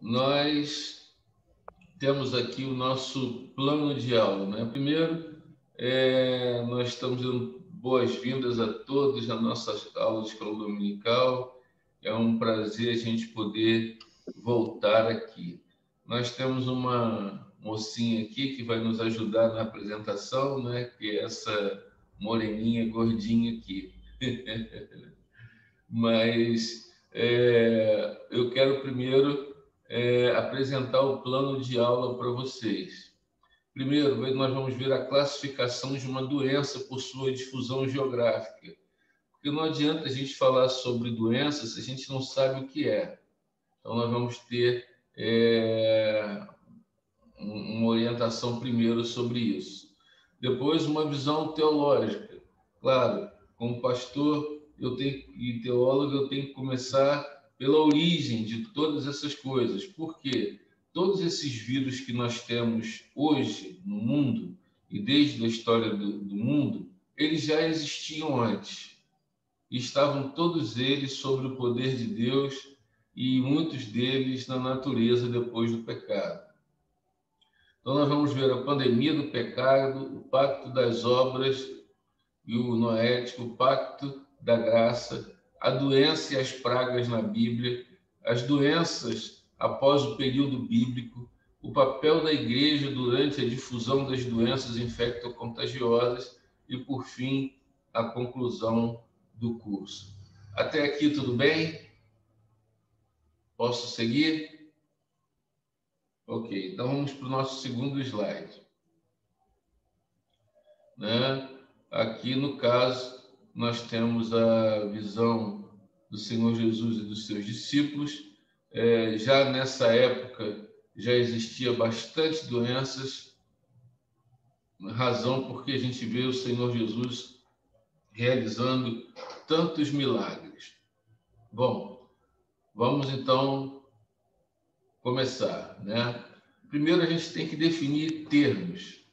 nós temos aqui o nosso plano de aula, né? Primeiro, nós estamos dando boas-vindas a todos à nossa aula de escola dominical. É um prazer a gente poder voltar aqui. Nós temos uma mocinha aqui que vai nos ajudar na apresentação, né? Que é essa moreninha gordinha aqui. Mas eu quero primeiro apresentar o plano de aula para vocês. Primeiro, nós vamos ver a classificação de uma doença por sua difusão geográfica. Porque não adianta a gente falar sobre doença se a gente não sabe o que é. Então, nós vamos ter uma orientação primeiro sobre isso. Depois, uma visão teológica. Claro, como pastor e teólogo, eu tenho que começar pela origem de todas essas coisas. Por quê? Todos esses vírus que nós temos hoje no mundo, e desde a história do mundo, eles já existiam antes. E estavam todos eles sobre o poder de Deus e muitos deles na natureza depois do pecado. Então, nós vamos ver a pandemia do pecado, o pacto das obras e o noético, o pacto da graça, a doença e as pragas na Bíblia, as doenças após o período bíblico, o papel da igreja durante a difusão das doenças infectocontagiosas e, por fim, a conclusão do curso. Até aqui tudo bem? Posso seguir? Ok, então vamos para o nosso segundo slide. Aqui, no caso, nós temos a visão do Senhor Jesus e dos seus discípulos. Já nessa época, já existia bastante doenças, razão porque a gente vê o Senhor Jesus realizando tantos milagres. Bom, vamos então começar, né? Primeiro, a gente tem que definir termos,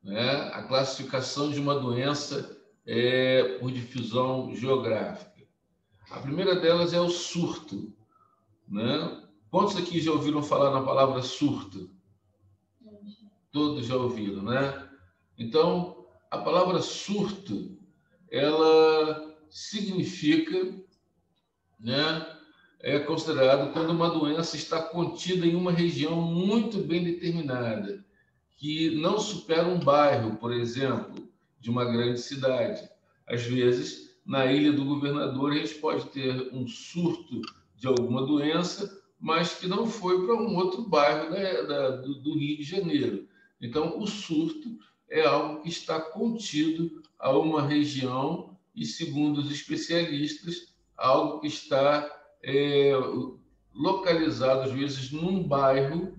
né? A classificação de uma doença por difusão geográfica. A primeira delas é o surto, né? Quantos aqui já ouviram falar na palavra surto? Todos já ouviram, né? Então, a palavra surto, ela significa, né? É considerado quando uma doença está contida em uma região muito bem determinada, que não supera um bairro, por exemplo, de uma grande cidade. Às vezes, na Ilha do Governador, a gente pode ter um surto de alguma doença, mas que não foi para um outro bairro do Rio de Janeiro. Então, o surto é algo que está contido a uma região e, segundo os especialistas, algo que está localizado, às vezes, num bairro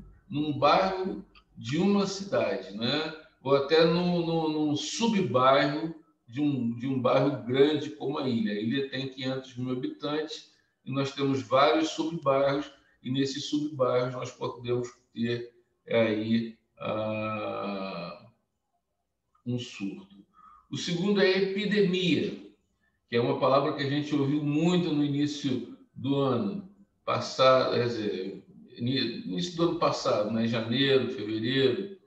de uma cidade, né? Ou até num subbairro de um bairro grande como a Ilha. A Ilha tem 500 mil habitantes e nós temos vários subbairros, e nesses subbairros nós podemos ter aí um surto. O segundo é epidemia, que é uma palavra que a gente ouviu muito no início do ano passado, quer dizer, início do ano passado, né? Janeiro, fevereiro.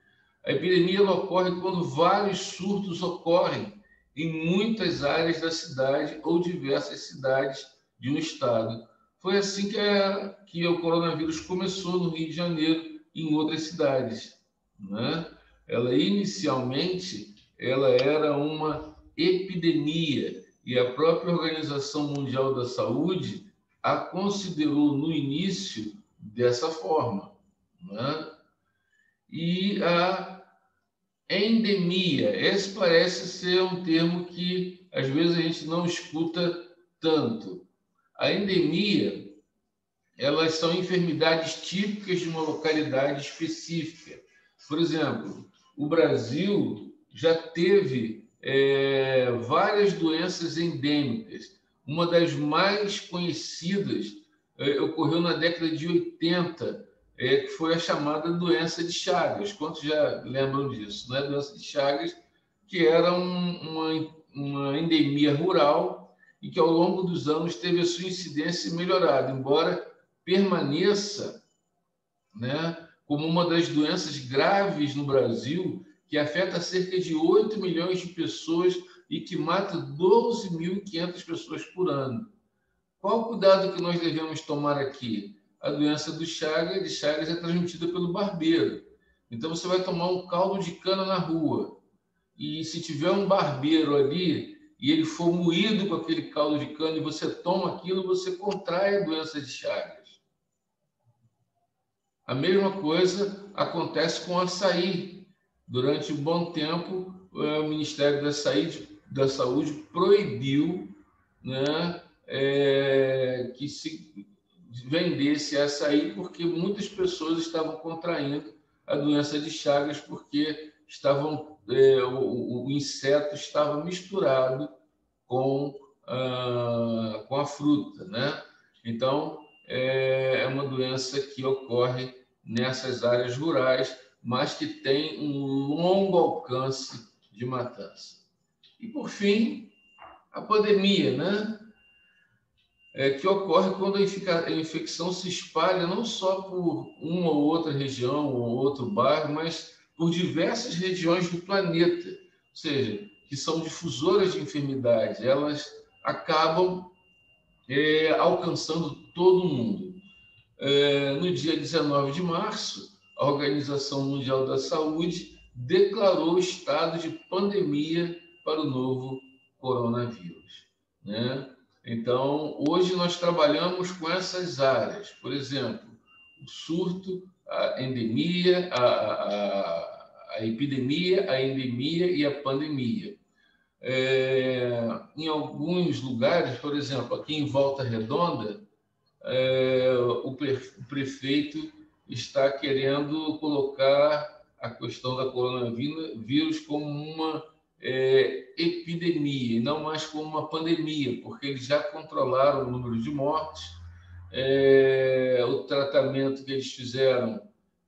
A epidemia ela ocorre quando vários surtos ocorrem em muitas áreas da cidade ou diversas cidades de um estado. Foi assim que o coronavírus começou no Rio de Janeiro e em outras cidades, né? Inicialmente, ela era uma epidemia e a própria Organização Mundial da Saúde a considerou no início dessa forma, né? E a endemia, esse parece ser um termo que às vezes a gente não escuta tanto. A endemia, elas são enfermidades típicas de uma localidade específica. Por exemplo, o Brasil já teve várias doenças endêmicas. Uma das mais conhecidas ocorreu na década de 80, que foi a chamada doença de Chagas. Quantos já lembram disso? Né? A doença de Chagas, que era uma endemia rural e que ao longo dos anos teve a sua incidência melhorada, embora permaneça né, como uma das doenças graves no Brasil, que afeta cerca de 8 milhões de pessoas e que mata 12.500 pessoas por ano. Qual o cuidado que nós devemos tomar aqui? A doença de Chagas é transmitida pelo barbeiro. Então, você vai tomar um caldo de cana na rua. E se tiver um barbeiro ali e ele for moído com aquele caldo de cana e você toma aquilo, você contrai a doença de Chagas. A mesma coisa acontece com o açaí. Durante um bom tempo, o Ministério da Saúde proibiu, né, que se vendesse açaí, porque muitas pessoas estavam contraindo a doença de Chagas porque o inseto estava misturado com a fruta, né? Então, é uma doença que ocorre nessas áreas rurais, mas que tem um longo alcance de matança. E, por fim, a pandemia, né? Que ocorre quando a infecção se espalha não só por uma ou outra região ou outro bairro, mas por diversas regiões do planeta, ou seja, que são difusoras de enfermidades. Elas acabam alcançando todo mundo. No dia 19 de março, a Organização Mundial da Saúde declarou o estado de pandemia para o novo coronavírus, né? Então, hoje nós trabalhamos com essas áreas, por exemplo, o surto, a endemia, a epidemia, a endemia e a pandemia. Em alguns lugares, por exemplo, aqui em Volta Redonda, o prefeito está querendo colocar a questão da coronavírus como uma epidemia, e não mais como uma pandemia, porque eles já controlaram o número de mortes, o tratamento que eles fizeram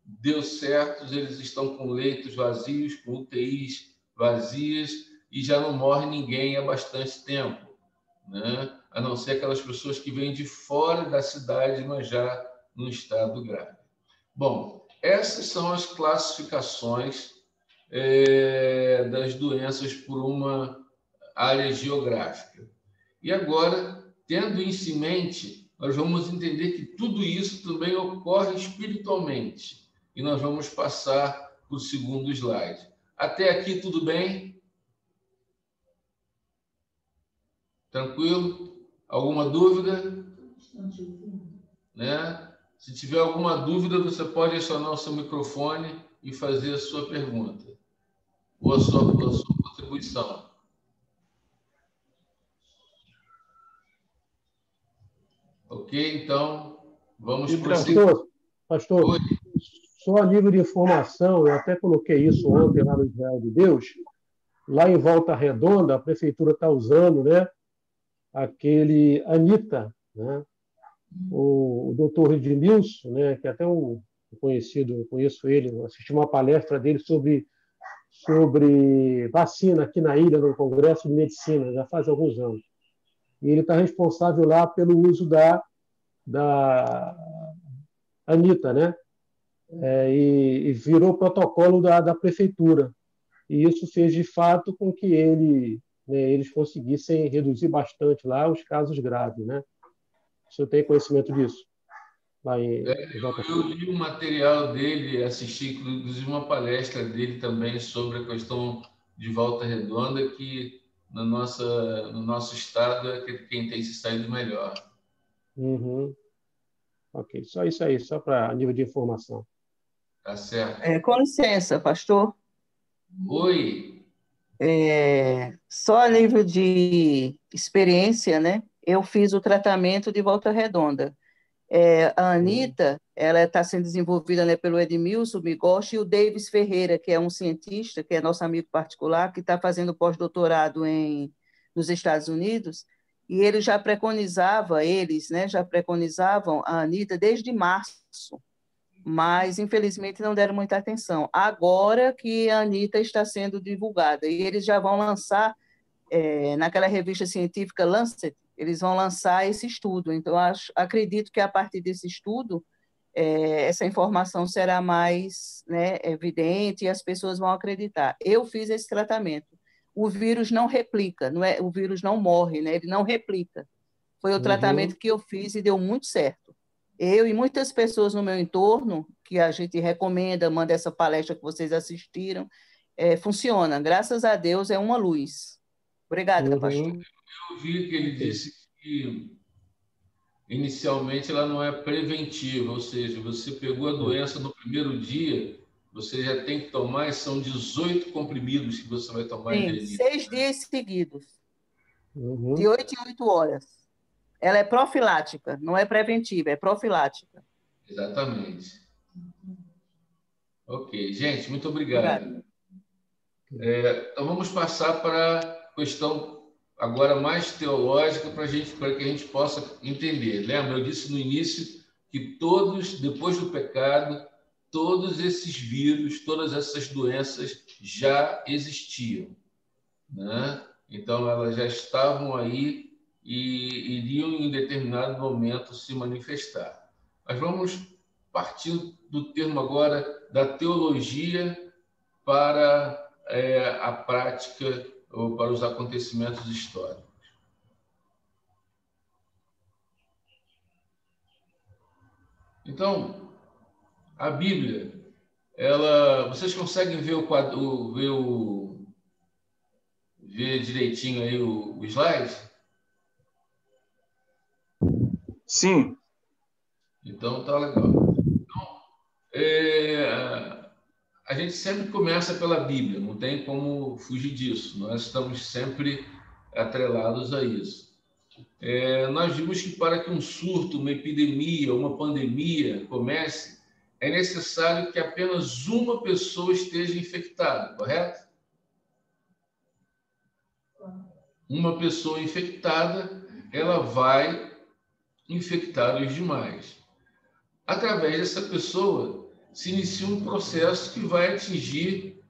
deu certo, eles estão com leitos vazios, com UTIs vazias, e já não morre ninguém há bastante tempo, né? A não ser aquelas pessoas que vêm de fora da cidade, mas já num estado grave. Bom, essas são as classificações das doenças por uma área geográfica. E agora, tendo isso em mente, nós vamos entender que tudo isso também ocorre espiritualmente. E nós vamos passar para o segundo slide. Até aqui, tudo bem? Tranquilo? Alguma dúvida? Né? Se tiver alguma dúvida, você pode acionar o seu microfone e fazer a sua pergunta ou a sua contribuição. Ok? Então, vamos prosseguir. Pastor, Oi. só a nível de informação, eu até coloquei isso ontem lá no Israel de Deus, lá em Volta Redonda, a prefeitura está usando, né, aquele Anita, né, o doutor Edmilson, né, que é até um conhecido, eu conheço ele, assisti uma palestra dele sobre vacina aqui na ilha, no Congresso de Medicina, já faz alguns anos. E ele está responsável lá pelo uso da Anita, né? E virou protocolo da prefeitura. E isso fez, de fato, com que eles conseguissem reduzir bastante lá os casos graves, né? O senhor tem conhecimento disso? Lá Eu li o material dele, assisti inclusive uma palestra dele também sobre a questão de Volta Redonda, que no nosso estado é quem tem se saído melhor. Uhum. Ok, só isso aí, só para nível de informação. Tá certo. Com licença, pastor. Oi. Só a nível de experiência, né? Eu fiz o tratamento de Volta Redonda. A Anita, ela está sendo desenvolvida, né, pelo Edmilson Migoshi e o Davis Ferreira, que é um cientista, que é nosso amigo particular, que está fazendo pós-doutorado nos Estados Unidos, e ele já preconizavam a Anita desde março, mas infelizmente não deram muita atenção. Agora que a Anita está sendo divulgada, e eles já vão lançar, naquela revista científica Lancet, eles vão lançar esse estudo. Então, acredito que a partir desse estudo, essa informação será mais, né, evidente e as pessoas vão acreditar. Eu fiz esse tratamento. O vírus não replica, o vírus não morre, né, ele não replica. Foi o tratamento que eu fiz e deu muito certo. Eu e muitas pessoas no meu entorno, que a gente recomenda, manda essa palestra que vocês assistiram, funciona. Graças a Deus, é uma luz. Obrigada, pastor. Eu vi que ele disse que inicialmente ela não é preventiva, ou seja, você pegou a doença no primeiro dia, você já tem que tomar, são 18 comprimidos que você vai tomar. Sim, 6 dias seguidos, de 8 em 8 horas. Ela é profilática, não é preventiva, é profilática. Exatamente. Ok, gente, muito obrigado. Então vamos passar para a questão agora mais teológica para que a gente possa entender. Lembra, eu disse no início que depois do pecado, todos esses vírus, todas essas doenças já existiam, né? Então elas já estavam aí e iriam em determinado momento se manifestar. Mas vamos partir do termo agora da teologia para a prática ou para os acontecimentos históricos. Então, a Bíblia, vocês conseguem ver ver direitinho aí o slide? Sim. Então, tá legal. Então, a gente sempre começa pela Bíblia, não tem como fugir disso. Nós estamos sempre atrelados a isso. Nós vimos que para que um surto, uma epidemia, uma pandemia comece, é necessário que apenas uma pessoa esteja infectada, correto? Uma pessoa infectada, ela vai infectar os demais. Através dessa pessoa, se inicia um processo que vai atingir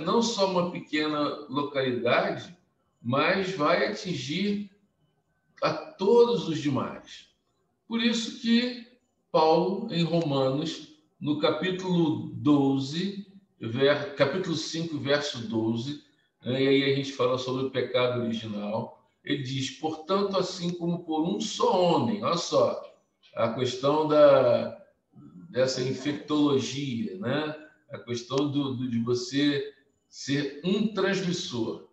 não só uma pequena localidade, mas vai atingir a todos os demais. Por isso que Paulo, em Romanos, no capítulo 5, verso 12, e aí a gente fala sobre o pecado original, ele diz, portanto, assim como por um só homem, olha só, a questão dessa infectologia, né? A questão de você ser um transmissor.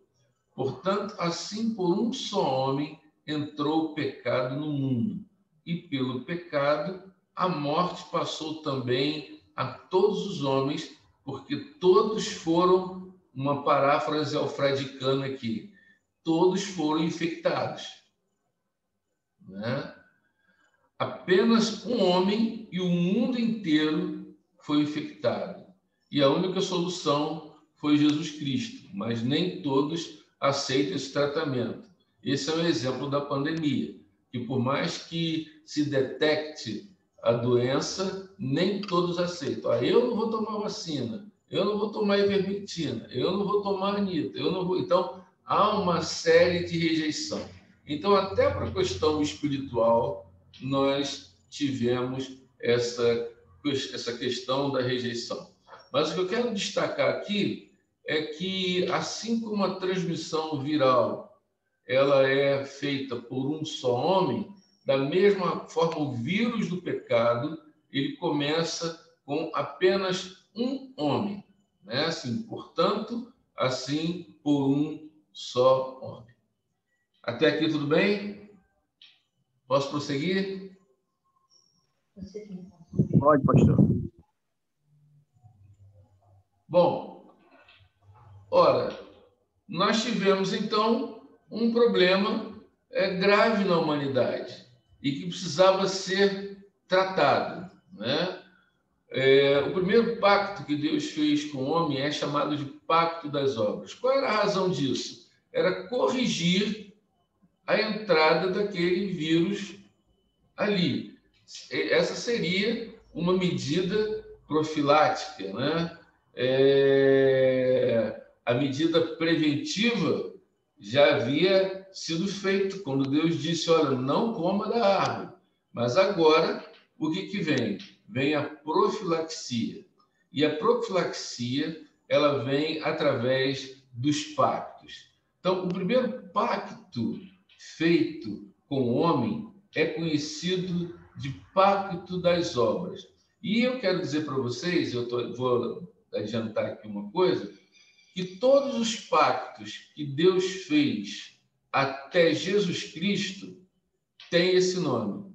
Portanto, assim por um só homem entrou o pecado no mundo, e pelo pecado a morte passou também a todos os homens, porque todos foram, uma paráfrase alfredicana aqui, todos foram infectados, né? Apenas um homem e o mundo inteiro foi infectado. E a única solução foi Jesus Cristo, mas nem todos aceitam esse tratamento. Esse é um exemplo da pandemia, que por mais que se detecte a doença, nem todos aceitam. Eu não vou tomar vacina, eu não vou tomar ivermectina, eu não vou tomar anita, eu não vou... Então, há uma série de rejeição. Então, até para a questão espiritual, nós tivemos essa questão da rejeição. Mas o que eu quero destacar aqui é que, assim como a transmissão viral ela é feita por um só homem, da mesma forma o vírus do pecado ele começa com apenas um homem, né? Assim, portanto, assim por um só homem. Até aqui tudo bem? Posso prosseguir? Pode, pastor. Bom, ora, nós tivemos então um problema grave na humanidade e que precisava ser tratado, né? O primeiro pacto que Deus fez com o homem é chamado de Pacto das Obras. Qual era a razão disso? Era corrigir a entrada daquele vírus ali. Essa seria uma medida profilática, né? A medida preventiva já havia sido feita quando Deus disse, olha, não coma da árvore. Mas agora o que vem? Vem a profilaxia. E a profilaxia, ela vem através dos pactos. Então, o primeiro pacto feito com o homem é conhecido de pacto das obras. E eu quero dizer para vocês, vou adiantar aqui uma coisa, que todos os pactos que Deus fez até Jesus Cristo têm esse nome,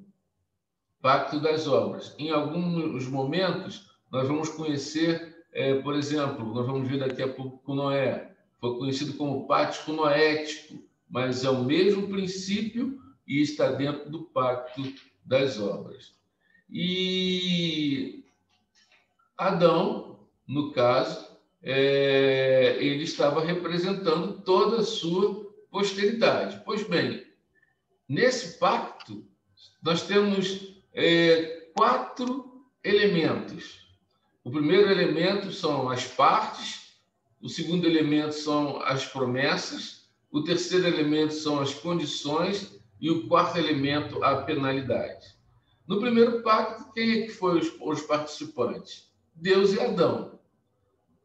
pacto das obras. Em alguns momentos, nós vamos conhecer, por exemplo, nós vamos ver daqui a pouco com Noé, foi conhecido como pacto noético, mas é o mesmo princípio e está dentro do pacto das obras. E Adão, no caso, ele estava representando toda a sua posteridade. Pois bem, nesse pacto, nós temos 4 elementos. O primeiro elemento são as partes, o segundo elemento são as promessas, o terceiro elemento são as condições e o quarto elemento, a penalidade. No primeiro pacto, quem é que foram os participantes? Deus e Adão.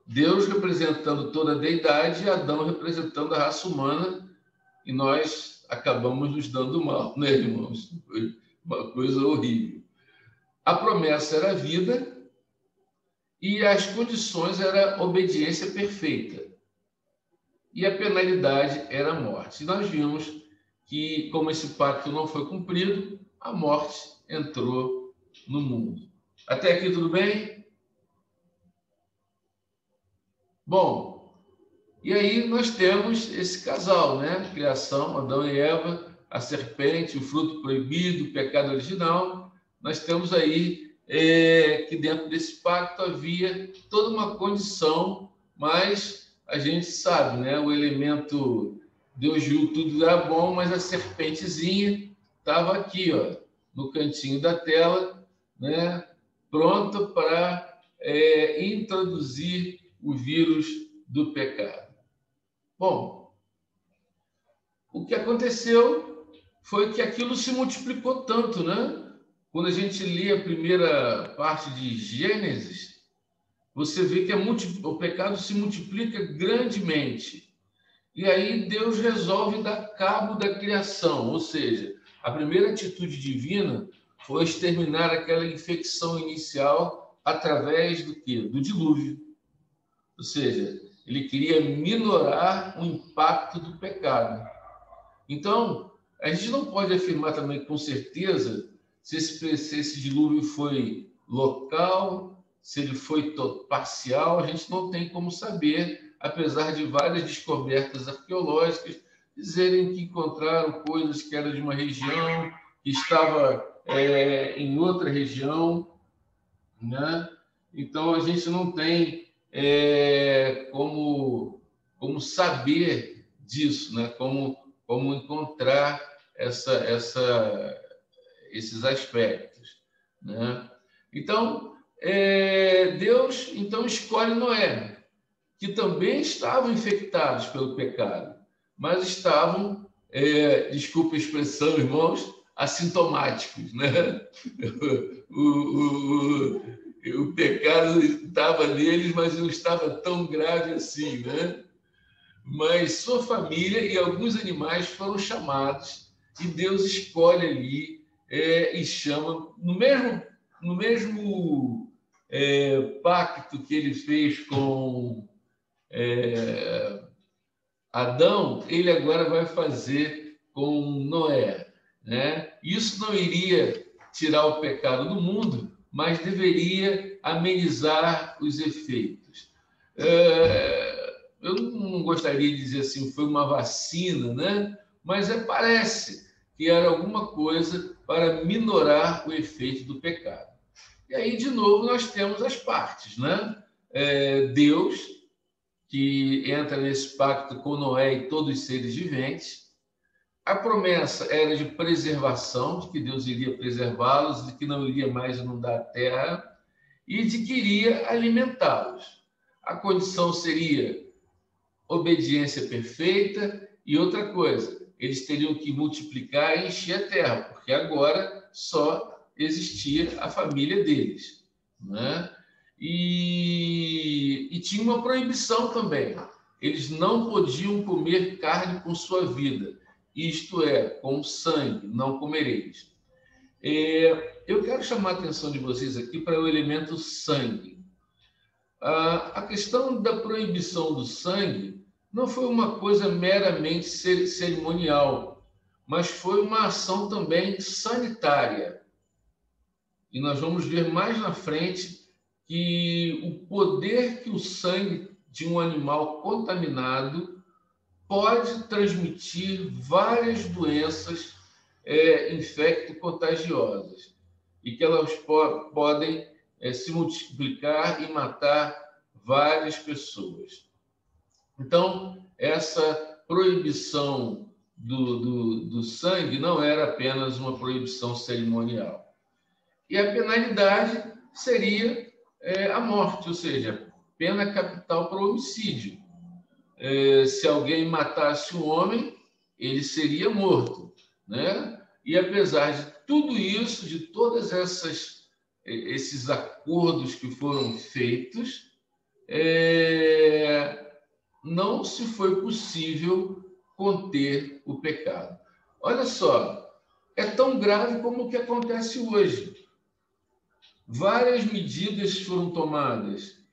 Deus representando toda a deidade e Adão representando a raça humana, e nós acabamos nos dando mal, né, irmãos? Foi uma coisa horrível. A promessa era a vida e as condições era a obediência perfeita. E a penalidade era a morte. E nós vimos que, como esse pacto não foi cumprido, a morte entrou no mundo. Até aqui tudo bem? Bom, e aí nós temos esse casal, né? Criação, Adão e Eva, a serpente, o fruto proibido, o pecado original. Nós temos aí que dentro desse pacto havia toda uma condição, mas a gente sabe, né? O elemento, Deus viu tudo era bom, mas a serpentezinha estava aqui, ó, no cantinho da tela, né? Pronta para introduzir o vírus do pecado. Bom, o que aconteceu foi que aquilo se multiplicou tanto, né? Quando a gente lê a primeira parte de Gênesis, você vê que o pecado se multiplica grandemente. E aí Deus resolve dar cabo da criação, ou seja, a primeira atitude divina foi exterminar aquela infecção inicial através do quê? Do dilúvio. Ou seja, ele queria minorar o impacto do pecado. Então, a gente não pode afirmar também com certeza se esse dilúvio foi local, se ele foi parcial, a gente não tem como saber, apesar de várias descobertas arqueológicas dizerem que encontraram coisas que eram de uma região, que estava em outra região, né? Então, a gente não tem como saber disso, né? Como encontrar esses aspectos, né? Então, Deus escolhe Noé, que também estavam infectados pelo pecado, mas estavam, desculpa a expressão, irmãos, assintomáticos, né? O pecado estava neles, mas não estava tão grave assim, né? Mas sua família e alguns animais foram chamados e Deus escolhe ali e chama no mesmo pacto que ele fez com Adão, ele agora vai fazer com Noé, né? Isso não iria tirar o pecado do mundo, mas deveria amenizar os efeitos. Eu não gostaria de dizer assim, foi uma vacina, né? Mas parece que era alguma coisa para minorar o efeito do pecado. E aí, de novo, nós temos as partes, né? Deus, que entra nesse pacto com Noé e todos os seres viventes. A promessa era de preservação, de que Deus iria preservá-los, de que não iria mais inundar a terra e de que iria alimentá-los. A condição seria obediência perfeita e outra coisa, eles teriam que multiplicar e encher a terra, porque agora só existia a família deles, né? E tinha uma proibição também. Eles não podiam comer carne com sua vida, isto é, com sangue, não comereis. Eu quero chamar a atenção de vocês aqui para o elemento sangue. A questão da proibição do sangue não foi uma coisa meramente cerimonial, mas foi uma ação também sanitária. E nós vamos ver mais na frente que o poder que o sangue de um animal contaminado pode transmitir várias doenças infecto-contagiosas e que elas podem se multiplicar e matar várias pessoas. Então, essa proibição do sangue não era apenas uma proibição cerimonial. E a penalidade seria a morte, ou seja, pena capital para o homicídio. Se alguém matasse um homem, ele seria morto, né? E apesar de tudo isso, de todas esses acordos que foram feitos, não se foi possível conter o pecado. Olha só, é tão grave como o que acontece hoje. Várias medidas foram tomadas.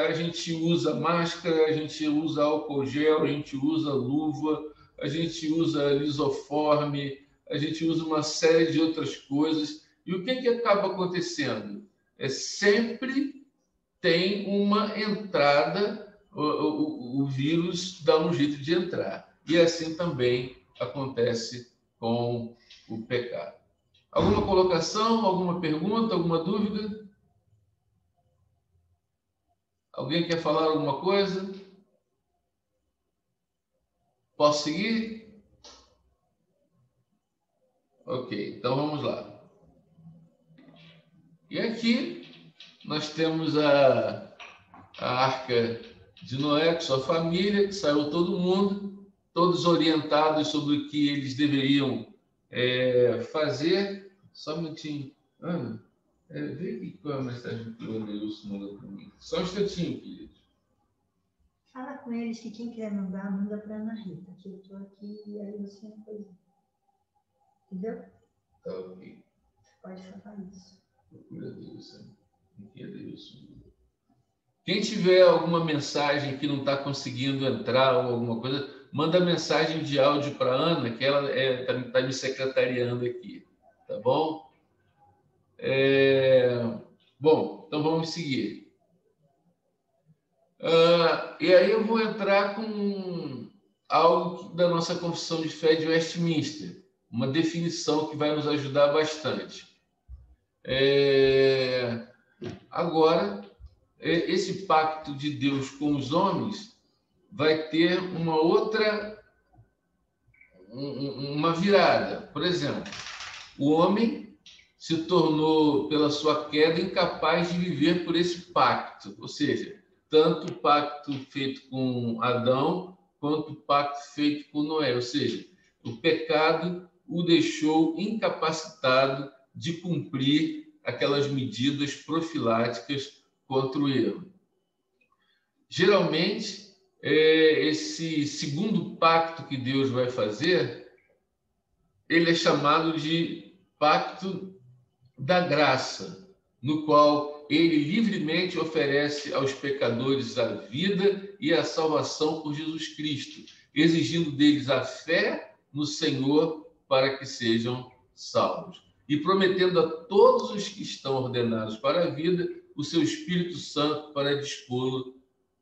A gente usa máscara, a gente usa álcool gel, a gente usa luva, a gente usa lisoforme, a gente usa uma série de outras coisas. E o que acaba acontecendo? Sempre tem uma entrada, o vírus dá um jeito de entrar. E assim também acontece com o pecado. Alguma colocação, alguma pergunta, alguma dúvida? Alguém quer falar alguma coisa? Posso seguir? Ok, então vamos lá. E aqui nós temos a arca de Noé com sua família, que saiu todo mundo, todos orientados sobre o que eles deveriam fazer. Só um minutinho. Ana, vê aqui qual é a mensagem que o Adeilson mandou para mim. Só um instantinho, querido. Fala com eles que quem quer mandar, manda para a Ana Rita, que eu estou aqui e aí você não pode. Entendeu? Tá ok. Você pode falar isso. Procura Adeilson. Aqui é Adeilson. Quem tiver alguma mensagem que não está conseguindo entrar ou alguma coisa, manda mensagem de áudio para a Ana, que ela está me secretariando aqui. Tá bom? Bom, então vamos seguir. E aí eu vou entrar com algo da nossa Confissão de Fé de Westminster, uma definição que vai nos ajudar bastante. Agora, esse pacto de Deus com os homens vai ter uma virada. Por exemplo, o homem se tornou, pela sua queda, incapaz de viver por esse pacto. Ou seja, tanto o pacto feito com Adão, quanto o pacto feito com Noé. Ou seja, o pecado o deixou incapacitado de cumprir aquelas medidas profiláticas contra o erro. Geralmente, esse segundo pacto que Deus vai fazer, ele é chamado de pacto da graça, no qual ele livremente oferece aos pecadores a vida e a salvação por Jesus Cristo, exigindo deles a fé no Senhor para que sejam salvos, e prometendo a todos os que estão ordenados para a vida o seu Espírito Santo para dispô-lo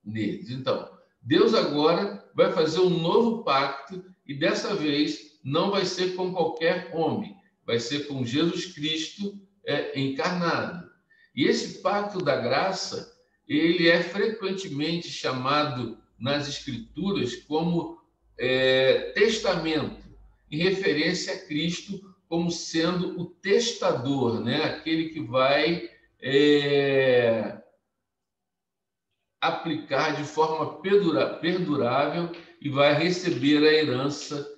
neles. Então, Deus agora vai fazer um novo pacto e dessa vez não vai ser com qualquer homem, vai ser com Jesus Cristo encarnado. E esse pacto da graça, ele é frequentemente chamado nas Escrituras como testamento, em referência a Cristo como sendo o testador, né? Aquele que vai aplicar de forma perdurável e vai receber a herança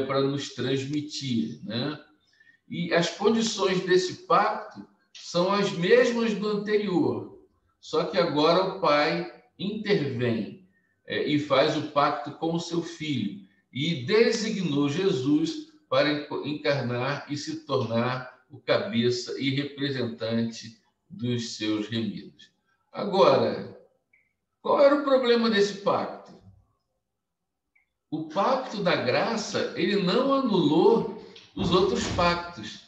para nos transmitir, né? E as condições desse pacto são as mesmas do anterior, só que agora o Pai intervém e faz o pacto com o seu Filho e designou Jesus para encarnar e se tornar o cabeça e representante dos seus remidos. Agora, qual era o problema desse pacto? O pacto da graça, ele não anulou os outros pactos.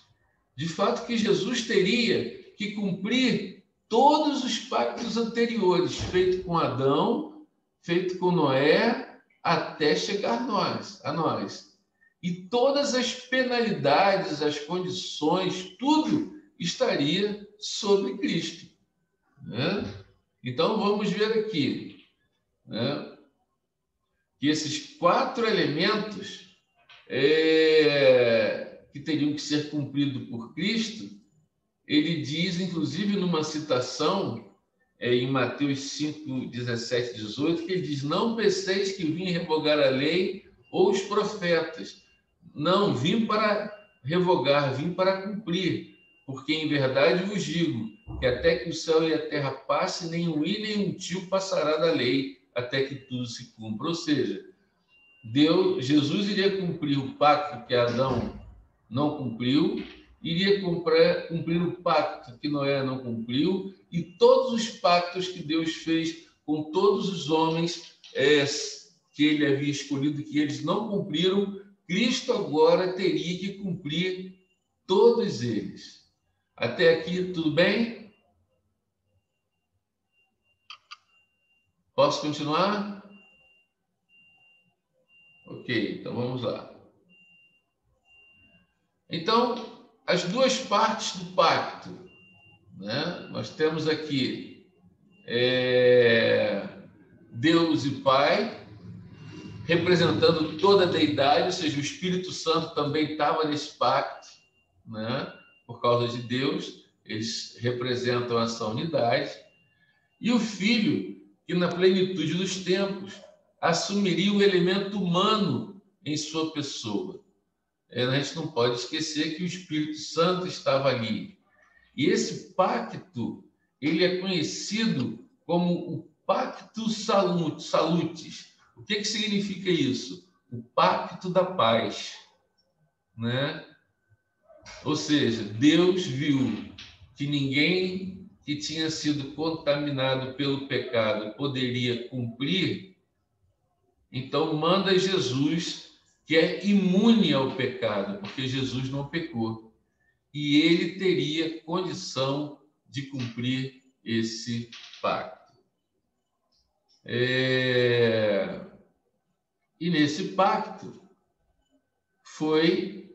De fato que Jesus teria que cumprir todos os pactos anteriores, feito com Adão, feito com Noé, até chegar a nós. E todas as penalidades, as condições, tudo estaria sobre Cristo, né? Então, vamos ver aqui, né, que esses 4 elementos que teriam que ser cumpridos por Cristo, ele diz, inclusive, numa citação em Mateus 5, 17, 18, que ele diz: não penseis que vim revogar a lei ou os profetas. Não, vim para revogar, vim para cumprir. Porque, em verdade, vos digo que até que o céu e a terra passem, nem um i nem um tio passará da lei, até que tudo se cumpra. Ou seja, Jesus iria cumprir o pacto que Adão não cumpriu, iria cumprir o pacto que Noé não cumpriu, e todos os pactos que Deus fez com todos os homens que ele havia escolhido, que eles não cumpriram, Cristo agora teria que cumprir todos eles. Até aqui, tudo bem? Posso continuar? Ok, então vamos lá. Então, as duas partes do pacto, né? Nós temos aqui Deus e Pai, representando toda a deidade, ou seja, o Espírito Santo também estava nesse pacto, né? Por causa de Deus, eles representam essa unidade. E o Filho, que na plenitude dos tempos assumiria o elemento humano em sua pessoa. A gente não pode esquecer que o Espírito Santo estava ali. E esse pacto, ele é conhecido como o Pacto Salutis. O que significa isso? O Pacto da Paz, né? Ou seja, Deus viu que ninguém que tinha sido contaminado pelo pecado poderia cumprir, então manda Jesus, que é imune ao pecado, porque Jesus não pecou. E ele teria condição de cumprir esse pacto. E nesse pacto foi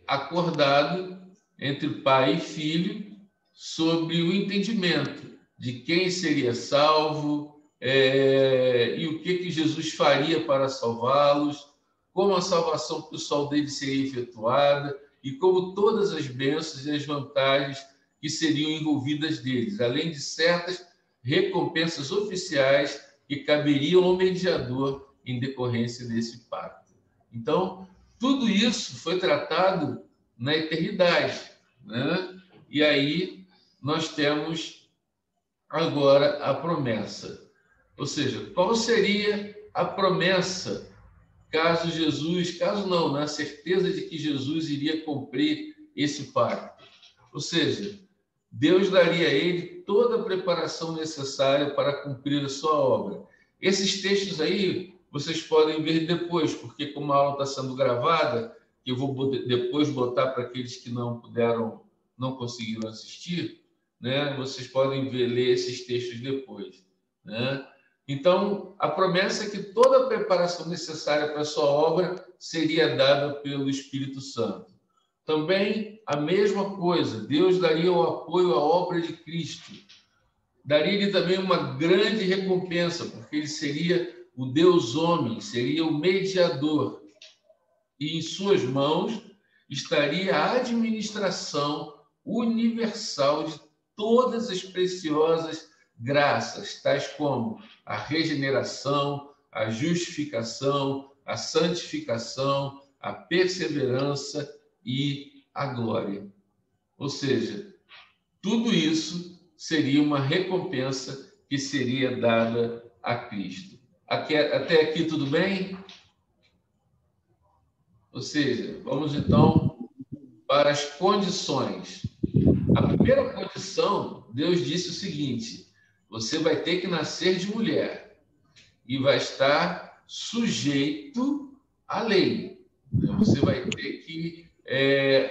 acordado entre pai e filho sobre o entendimento de quem seria salvo e o que Jesus faria para salvá-los, como a salvação pessoal deles seria efetuada e como todas as bênçãos e as vantagens que seriam envolvidas deles, além de certas recompensas oficiais que caberiam ao mediador em decorrência desse pacto. Então, tudo isso foi tratado na eternidade, né? E aí nós temos agora a promessa. Ou seja, qual seria a promessa caso não, na certeza de que Jesus iria cumprir esse pacto? Ou seja, Deus daria a ele toda a preparação necessária para cumprir a sua obra. Esses textos aí vocês podem ver depois, porque como a aula está sendo gravada, eu vou depois botar para aqueles que não conseguiram assistir, né? Vocês podem ler esses textos depois, né? Então, a promessa é que toda a preparação necessária para a sua obra seria dada pelo Espírito Santo. Também a mesma coisa, Deus daria o apoio à obra de Cristo. Daria-lhe também uma grande recompensa, porque ele seria o Deus homem, seria o mediador. E em suas mãos estaria a administração universal de todas as preciosas graças, tais como a regeneração, a justificação, a santificação, a perseverança e a glória. Ou seja, tudo isso seria uma recompensa que seria dada a Cristo. Até aqui tudo bem? Ou seja, vamos então para as condições. A primeira condição, Deus disse o seguinte: você vai ter que nascer de mulher e vai estar sujeito à lei. Você vai ter que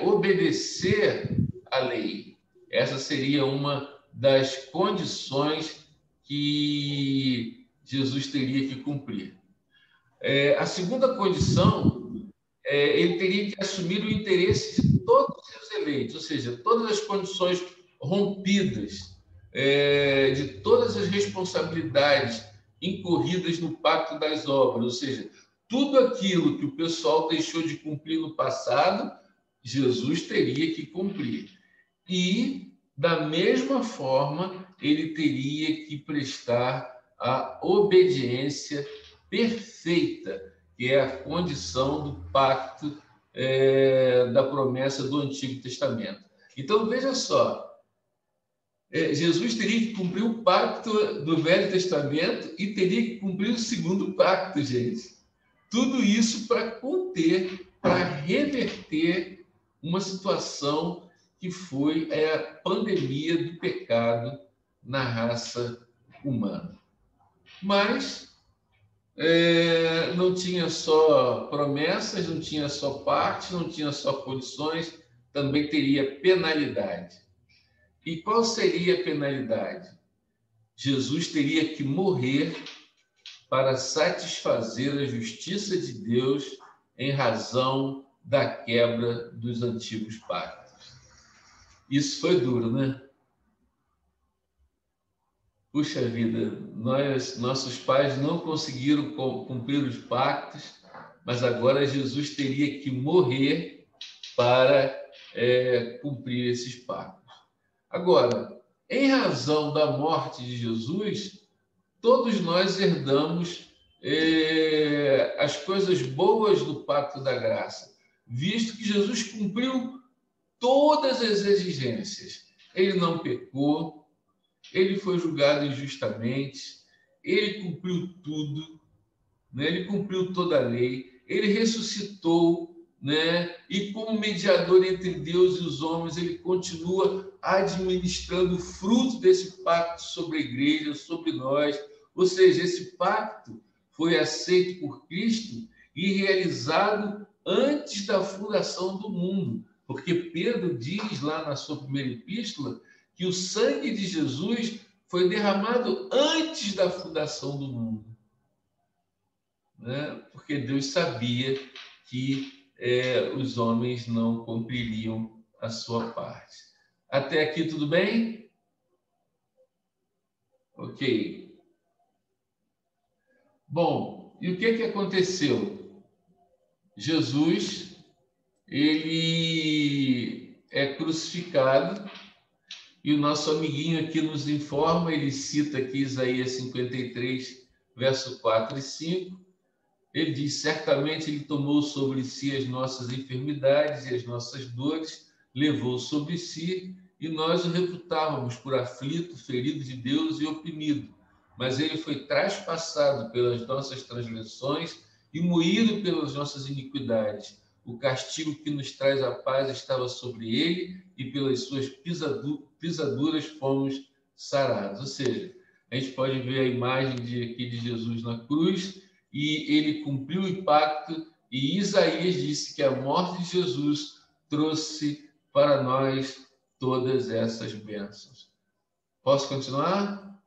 obedecer à lei. Essa seria uma das condições que Jesus teria que cumprir. A segunda condição, ele teria que assumir o interesse de todos os eleitos, ou seja, todas as condições rompidas, de todas as responsabilidades incorridas no pacto das obras, ou seja, tudo aquilo que o pessoal deixou de cumprir no passado, Jesus teria que cumprir. E, da mesma forma, ele teria que prestar a obediência perfeita, que é a condição do pacto da promessa do Antigo Testamento. Então, veja só, Jesus teria que cumprir o pacto do Velho Testamento e teria que cumprir o segundo pacto, gente. Tudo isso para conter, para reverter uma situação que foi a pandemia do pecado na raça humana. Mas não tinha só promessas, não tinha só partes, não tinha só condições, também teria penalidade. E qual seria a penalidade? Jesus teria que morrer para satisfazer a justiça de Deus em razão da quebra dos antigos pactos. Isso foi duro, né? Puxa vida, nossos pais não conseguiram cumprir os pactos, mas agora Jesus teria que morrer para cumprir esses pactos. Agora, em razão da morte de Jesus, todos nós herdamos as coisas boas do pacto da graça, visto que Jesus cumpriu todas as exigências. Ele não pecou, ele foi julgado injustamente, ele cumpriu tudo, né? Ele cumpriu toda a lei, ele ressuscitou, né? E como mediador entre Deus e os homens, ele continua administrando o fruto desse pacto sobre a igreja, sobre nós. Ou seja, esse pacto foi aceito por Cristo e realizado antes da fundação do mundo, porque Pedro diz lá na sua primeira epístola que o sangue de Jesus foi derramado antes da fundação do mundo, né? Porque Deus sabia que os homens não cumpririam a sua parte. Até aqui tudo bem? Ok. Bom, e o que aconteceu? Jesus, ele é crucificado, e o nosso amiguinho aqui nos informa, ele cita aqui Isaías 53, verso 4 e 5, ele diz: certamente ele tomou sobre si as nossas enfermidades e as nossas dores, levou sobre si, e nós o reputávamos por aflito, ferido de Deus e oprimido. Mas ele foi traspassado pelas nossas transgressões e moído pelas nossas iniquidades. O castigo que nos traz a paz estava sobre ele, e pelas suas pisaduras fomos sarados. Ou seja, a gente pode ver a imagem aqui de Jesus na cruz, e ele cumpriu o pacto, e Isaías disse que a morte de Jesus trouxe para nós todas essas bênçãos. Posso continuar?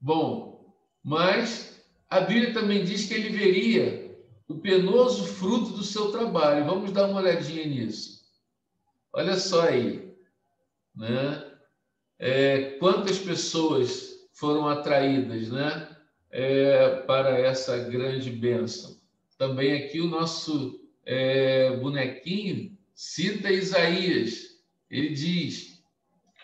Bom, mas a Bíblia também diz que ele veria o penoso fruto do seu trabalho. Vamos dar uma olhadinha nisso. Olha só aí, né? Quantas pessoas foram atraídas, né? Para essa grande bênção. Também aqui o nosso bonequinho cita Isaías. Ele diz: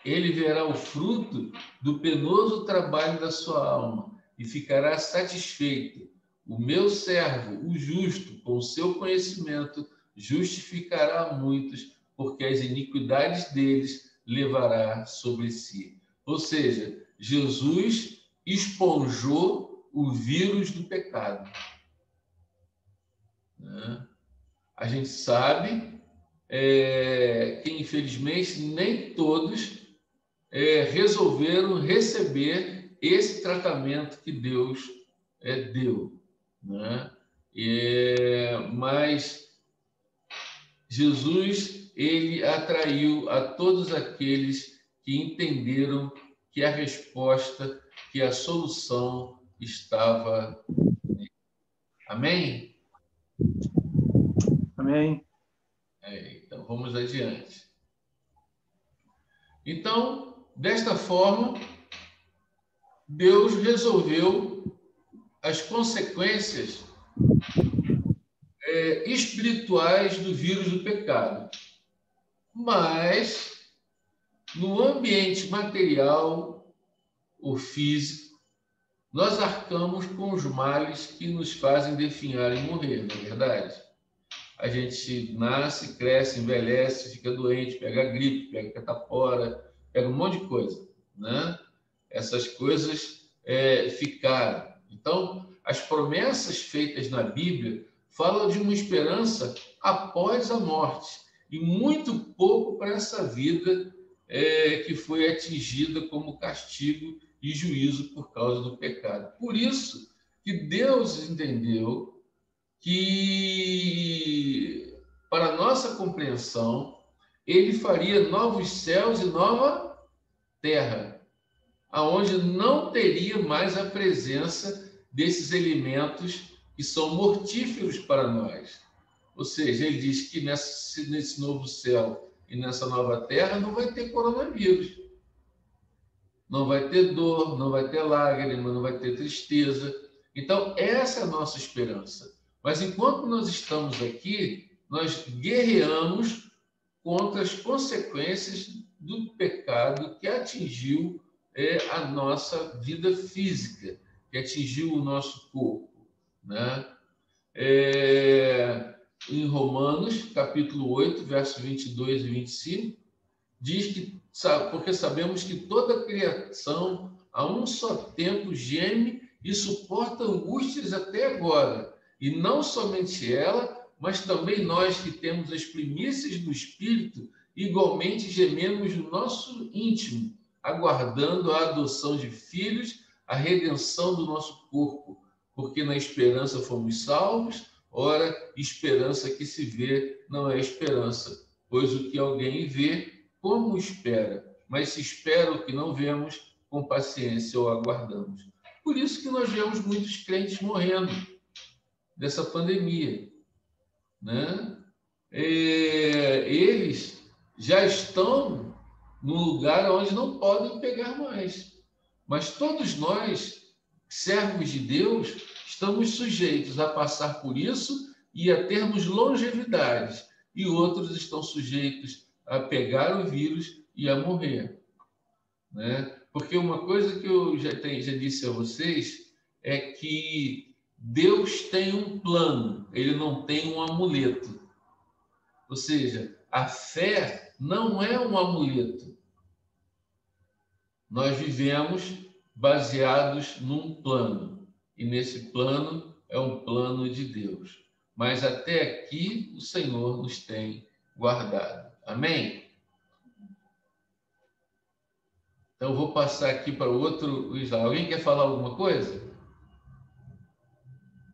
ele verá o fruto do penoso trabalho da sua alma e ficará satisfeito. o meu servo, o justo, com o seu conhecimento, justificará muitos, porque as iniquidades deles levará sobre si. Ou seja, Jesus esponjou o vírus do pecado. A gente sabe que, infelizmente, nem todos resolveram receber esse tratamento que Deus deu, né? Mas Jesus, ele atraiu a todos aqueles que entenderam que a resposta, que a solução estava nele. Amém? Amém. Então, vamos adiante. Então, desta forma, Deus resolveu as consequências espirituais do vírus do pecado. Mas, no ambiente material ou físico, nós arcamos com os males que nos fazem definhar e morrer, não é verdade? A gente nasce, cresce, envelhece, fica doente, pega gripe, pega catapora, pega um monte de coisa, né? Essas coisas ficaram. Então, as promessas feitas na Bíblia falam de uma esperança após a morte e muito pouco para essa vida que foi atingida como castigo e juízo por causa do pecado. Por isso que Deus entendeu que, para nossa compreensão, ele faria novos céus e nova terra, aonde não teria mais a presença desses elementos que são mortíferos para nós. Ou seja, ele diz que nesse novo céu e nessa nova terra não vai ter coronavírus, não vai ter dor, não vai ter lágrima, não vai ter tristeza. Então, essa é a nossa esperança. Mas enquanto nós estamos aqui, nós guerreamos contra as consequências do pecado que atingiu a nossa vida física, que atingiu o nosso corpo, né? Em Romanos, capítulo 8, versos 22 e 25, diz que, porque sabemos que toda a criação a um só tempo geme e suporta angústias até agora. E não somente ela, mas também nós que temos as primícias do Espírito, igualmente gememos no nosso íntimo, aguardando a adoção de filhos, a redenção do nosso corpo, porque na esperança fomos salvos. Ora, esperança que se vê não é esperança, pois o que alguém vê, como espera? Mas se espera o que não vemos, com paciência o aguardamos. Por isso que nós vemos muitos crentes morrendo dessa pandemia, né? Eles já estão num lugar onde não podem pegar mais. Mas todos nós, servos de Deus, estamos sujeitos a passar por isso e a termos longevidade. E outros estão sujeitos a pegar o vírus e a morrer, né? Porque uma coisa que eu já disse a vocês é que Deus tem um plano, ele não tem um amuleto. Ou seja, a fé não é um amuleto. Nós vivemos baseados num plano, e nesse plano é um plano de Deus. Mas até aqui o Senhor nos tem guardado. Amém? Então eu vou passar aqui para o outro slide. Alguém quer falar alguma coisa?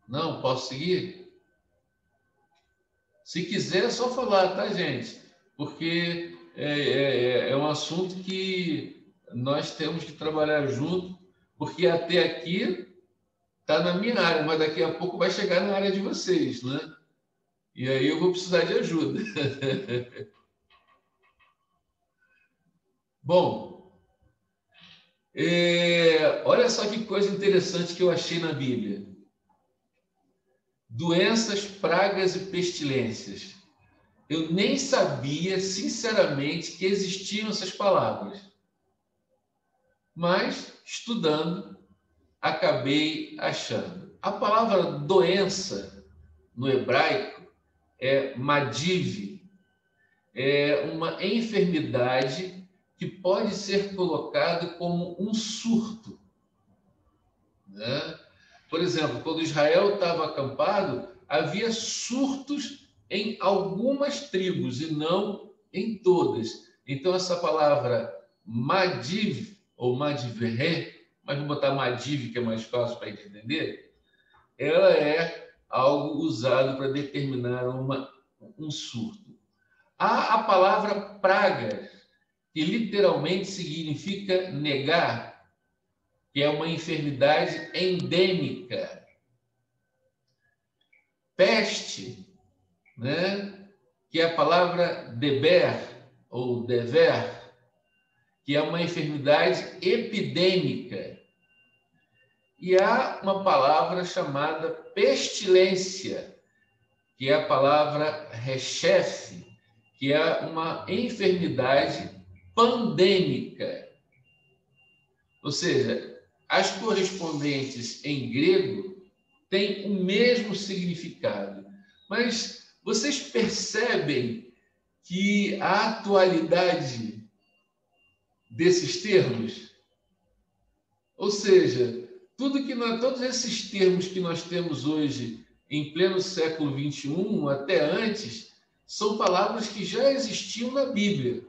Não? Posso seguir? Se quiser, é só falar, tá, gente? Porque é um assunto que nós temos que trabalhar junto, porque até aqui está na minha área, mas daqui a pouco vai chegar na área de vocês, né? E aí eu vou precisar de ajuda. Bom, olha só que coisa interessante que eu achei na Bíblia. Doenças, pragas e pestilências. Eu nem sabia, sinceramente, que existiam essas palavras. Mas, estudando, acabei achando. A palavra doença, no hebraico, é madiv, é uma enfermidade que pode ser colocada como um surto, né? Por exemplo, quando Israel estava acampado, havia surtos em algumas tribos e não em todas. Então, essa palavra madiv, ou madivre, mas vou botar madiv, que é mais fácil para entender, ela é algo usado para determinar um surto. Há a palavra praga, que literalmente significa negar, que é uma enfermidade endêmica. Peste, né? Que é a palavra deber, ou dever, que é uma enfermidade epidêmica. E há uma palavra chamada pestilência, que é a palavra rechef, que é uma enfermidade pandêmica. Ou seja, as correspondentes em grego têm o mesmo significado. Mas vocês percebem que a atualidade desses termos, ou seja, todos esses termos que nós temos hoje em pleno século XXI, até antes, são palavras que já existiam na Bíblia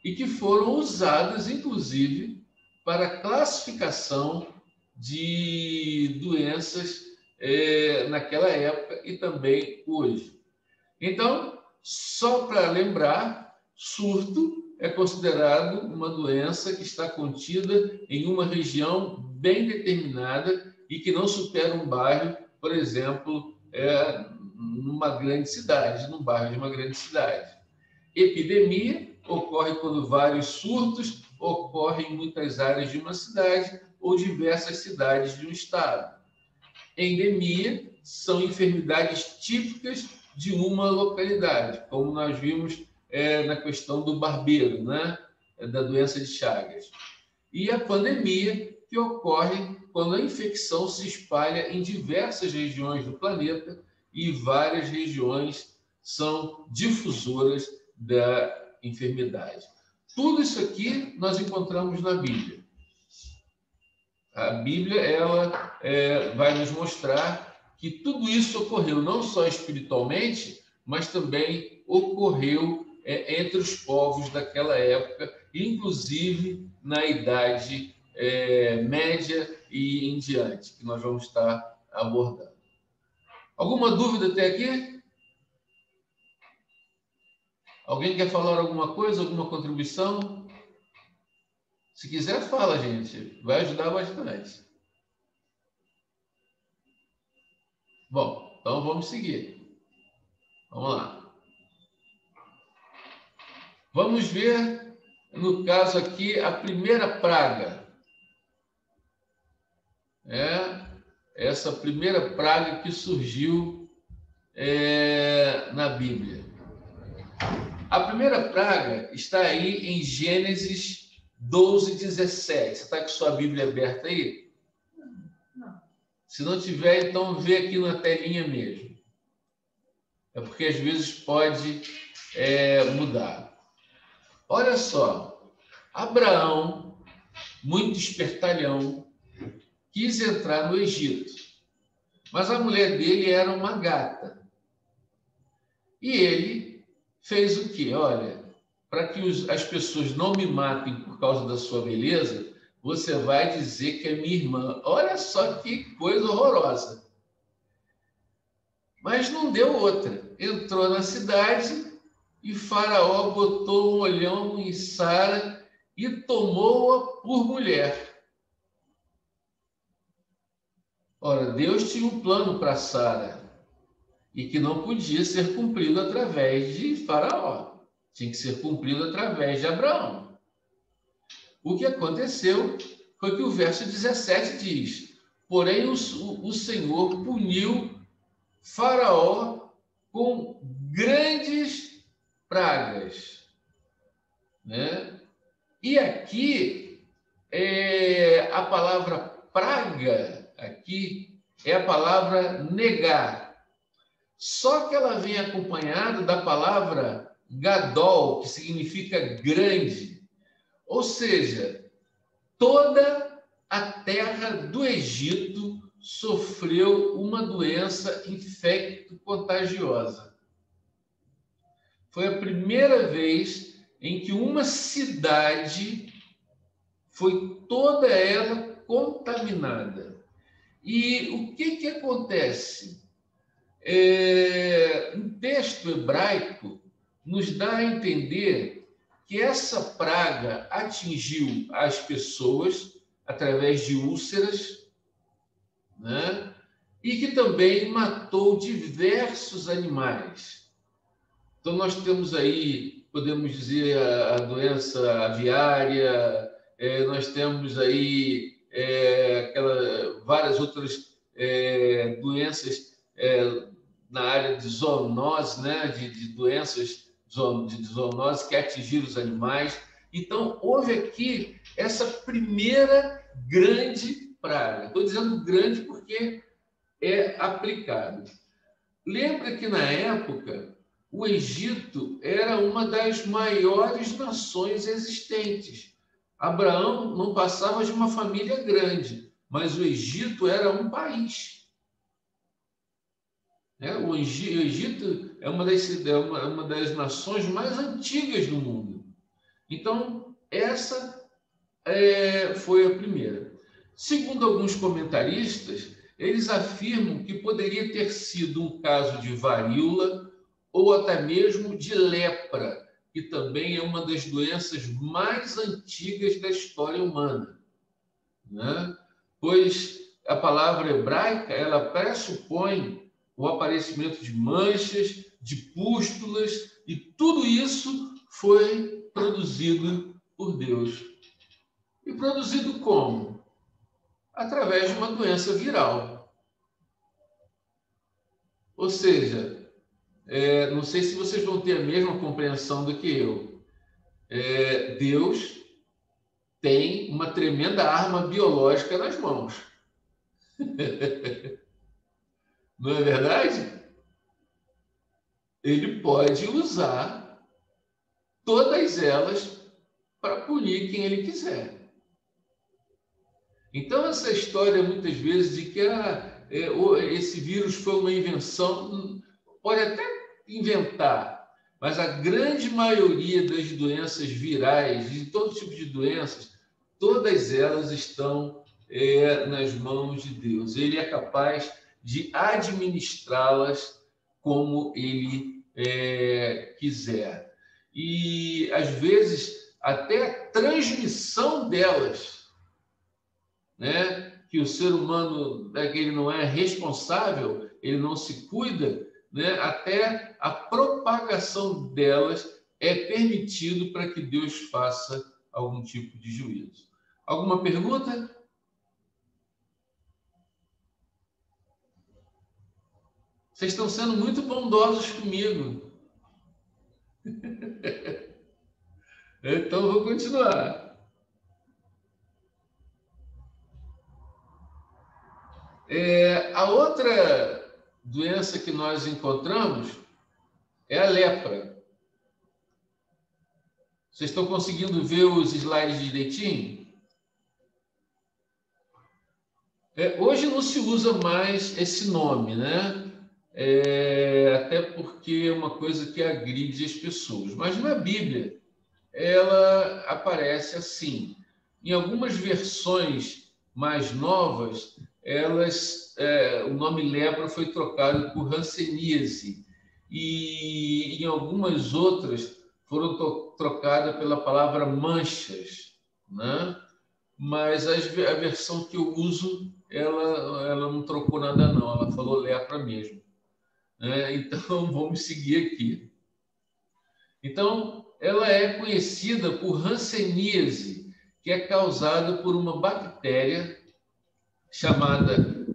e que foram usadas, inclusive, para classificação de doenças naquela época e também hoje. Então, só para lembrar, surto é considerado uma doença que está contida em uma região bem determinada e que não supera um bairro, por exemplo, numa grande cidade, num bairro de uma grande cidade. Epidemia ocorre quando vários surtos ocorrem em muitas áreas de uma cidade ou diversas cidades de um estado. Endemia são enfermidades típicas de uma localidade, como nós vimos na questão do barbeiro, né? Da doença de Chagas. E a pandemia, que ocorre quando a infecção se espalha em diversas regiões do planeta e várias regiões são difusoras da enfermidade. Tudo isso aqui nós encontramos na Bíblia. A Bíblia ela vai nos mostrar que tudo isso ocorreu não só espiritualmente, mas também ocorreu entre os povos daquela época, inclusive na Idade Média e em diante, que nós vamos estar abordando. Alguma dúvida até aqui? Alguém quer falar alguma coisa, alguma contribuição? Se quiser, fala, gente. Vai ajudar bastante. Bom, então vamos seguir. Vamos lá. Vamos ver, no caso aqui, a primeira praga. Essa primeira praga que surgiu na Bíblia. A primeira praga está aí em Gênesis 12:17. Você está com sua Bíblia aberta aí? Não. Se não tiver, então vê aqui na telinha mesmo. É porque às vezes pode mudar. Olha só, Abraão, muito espertalhão, quis entrar no Egito, mas a mulher dele era uma gata. E ele fez o quê? Olha, para que as pessoas não me matem por causa da sua beleza, você vai dizer que é minha irmã. Olha só que coisa horrorosa. Mas não deu outra. Entrou na cidade e Faraó botou um olhão em Sara e tomou-a por mulher. Ora, Deus tinha um plano para Sara e que não podia ser cumprido através de Faraó. Tinha que ser cumprido através de Abraão. O que aconteceu foi que o verso 17 diz: porém o Senhor puniu Faraó com grandes pragas. Né? E aqui, a palavra praga aqui é a palavra negar. Só que ela vem acompanhada da palavra gadol, que significa grande. Ou seja, toda a terra do Egito sofreu uma doença infecto-contagiosa. Foi a primeira vez em que uma cidade foi toda ela contaminada. E o que acontece? Um texto hebraico nos dá a entender que essa praga atingiu as pessoas através de úlceras, né? E que também matou diversos animais. Então, nós temos aí, podemos dizer, a doença aviária, nós temos aí várias outras doenças na área de zoonose, né? de doenças de zoonose que atingiram os animais. Então, houve aqui essa primeira grande praga. Estou dizendo grande porque é aplicado. Lembra que, na época, o Egito era uma das maiores nações existentes. Abraão não passava de uma família grande, mas o Egito era um país. O Egito é uma das nações mais antigas do mundo. Então, essa foi a primeira. Segundo alguns comentaristas, eles afirmam que poderia ter sido um caso de varíola ou até mesmo de lepra, que também é uma das doenças mais antigas da história humana, né? Pois a palavra hebraica, ela pressupõe o aparecimento de manchas, de pústulas, e tudo isso foi produzido por Deus. E produzido como? Através de uma doença viral. Ou seja, não sei se vocês vão ter a mesma compreensão do que eu. Deus tem uma tremenda arma biológica nas mãos. Não é verdade? Ele pode usar todas elas para punir quem ele quiser. Então, essa história, muitas vezes, de que esse vírus foi uma invenção, pode até inventar, mas a grande maioria das doenças virais, de todo tipo de doenças, todas elas estão nas mãos de Deus. Ele é capaz de administrá-las como ele quiser. E, às vezes, até a transmissão delas, né? Que o ser humano ele não é responsável, ele não se cuida, né? Até a propagação delas é permitido para que Deus faça algum tipo de juízo. Alguma pergunta? Vocês estão sendo muito bondosos comigo. Então, vou continuar. A outra doença que nós encontramos é a lepra. Vocês estão conseguindo ver os slides direitinho? Hoje não se usa mais esse nome, né? Até porque é uma coisa que agride as pessoas. Mas na Bíblia, ela aparece assim. Em algumas versões mais novas, o nome lepra foi trocado por hanseníase. E em algumas outras foram trocadas pela palavra manchas, né? Mas a versão que eu uso, ela não trocou nada não, ela falou lepra mesmo. Então, vamos seguir aqui. Então, ela é conhecida por hanseníase, que é causada por uma bactéria chamada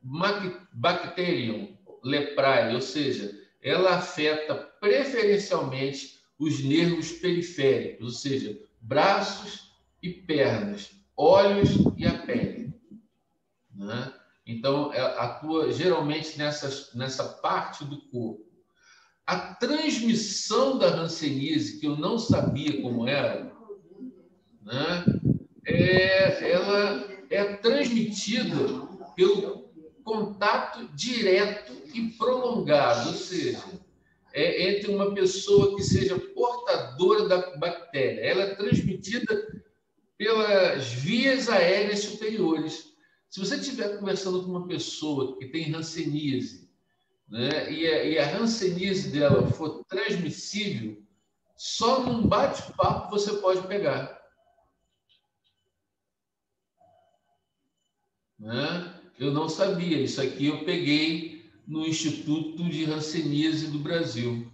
Mycobacterium leprae, ou seja, ela afeta preferencialmente os nervos periféricos, ou seja, braços e pernas, olhos e a pele. né? Então, atua geralmente nessa parte do corpo. A transmissão da hanseníase, que eu não sabia como era, né? Ela é transmitida pelo contato direto e prolongado, ou seja, entre uma pessoa que seja portadora da bactéria. Ela é transmitida pelas vias aéreas superiores. Se você estiver conversando com uma pessoa que tem hanseníase, né, e a hanseníase dela for transmissível, só num bate-papo você pode pegar. Né? Eu não sabia. Isso aqui eu peguei no Instituto de Hanseníase do Brasil.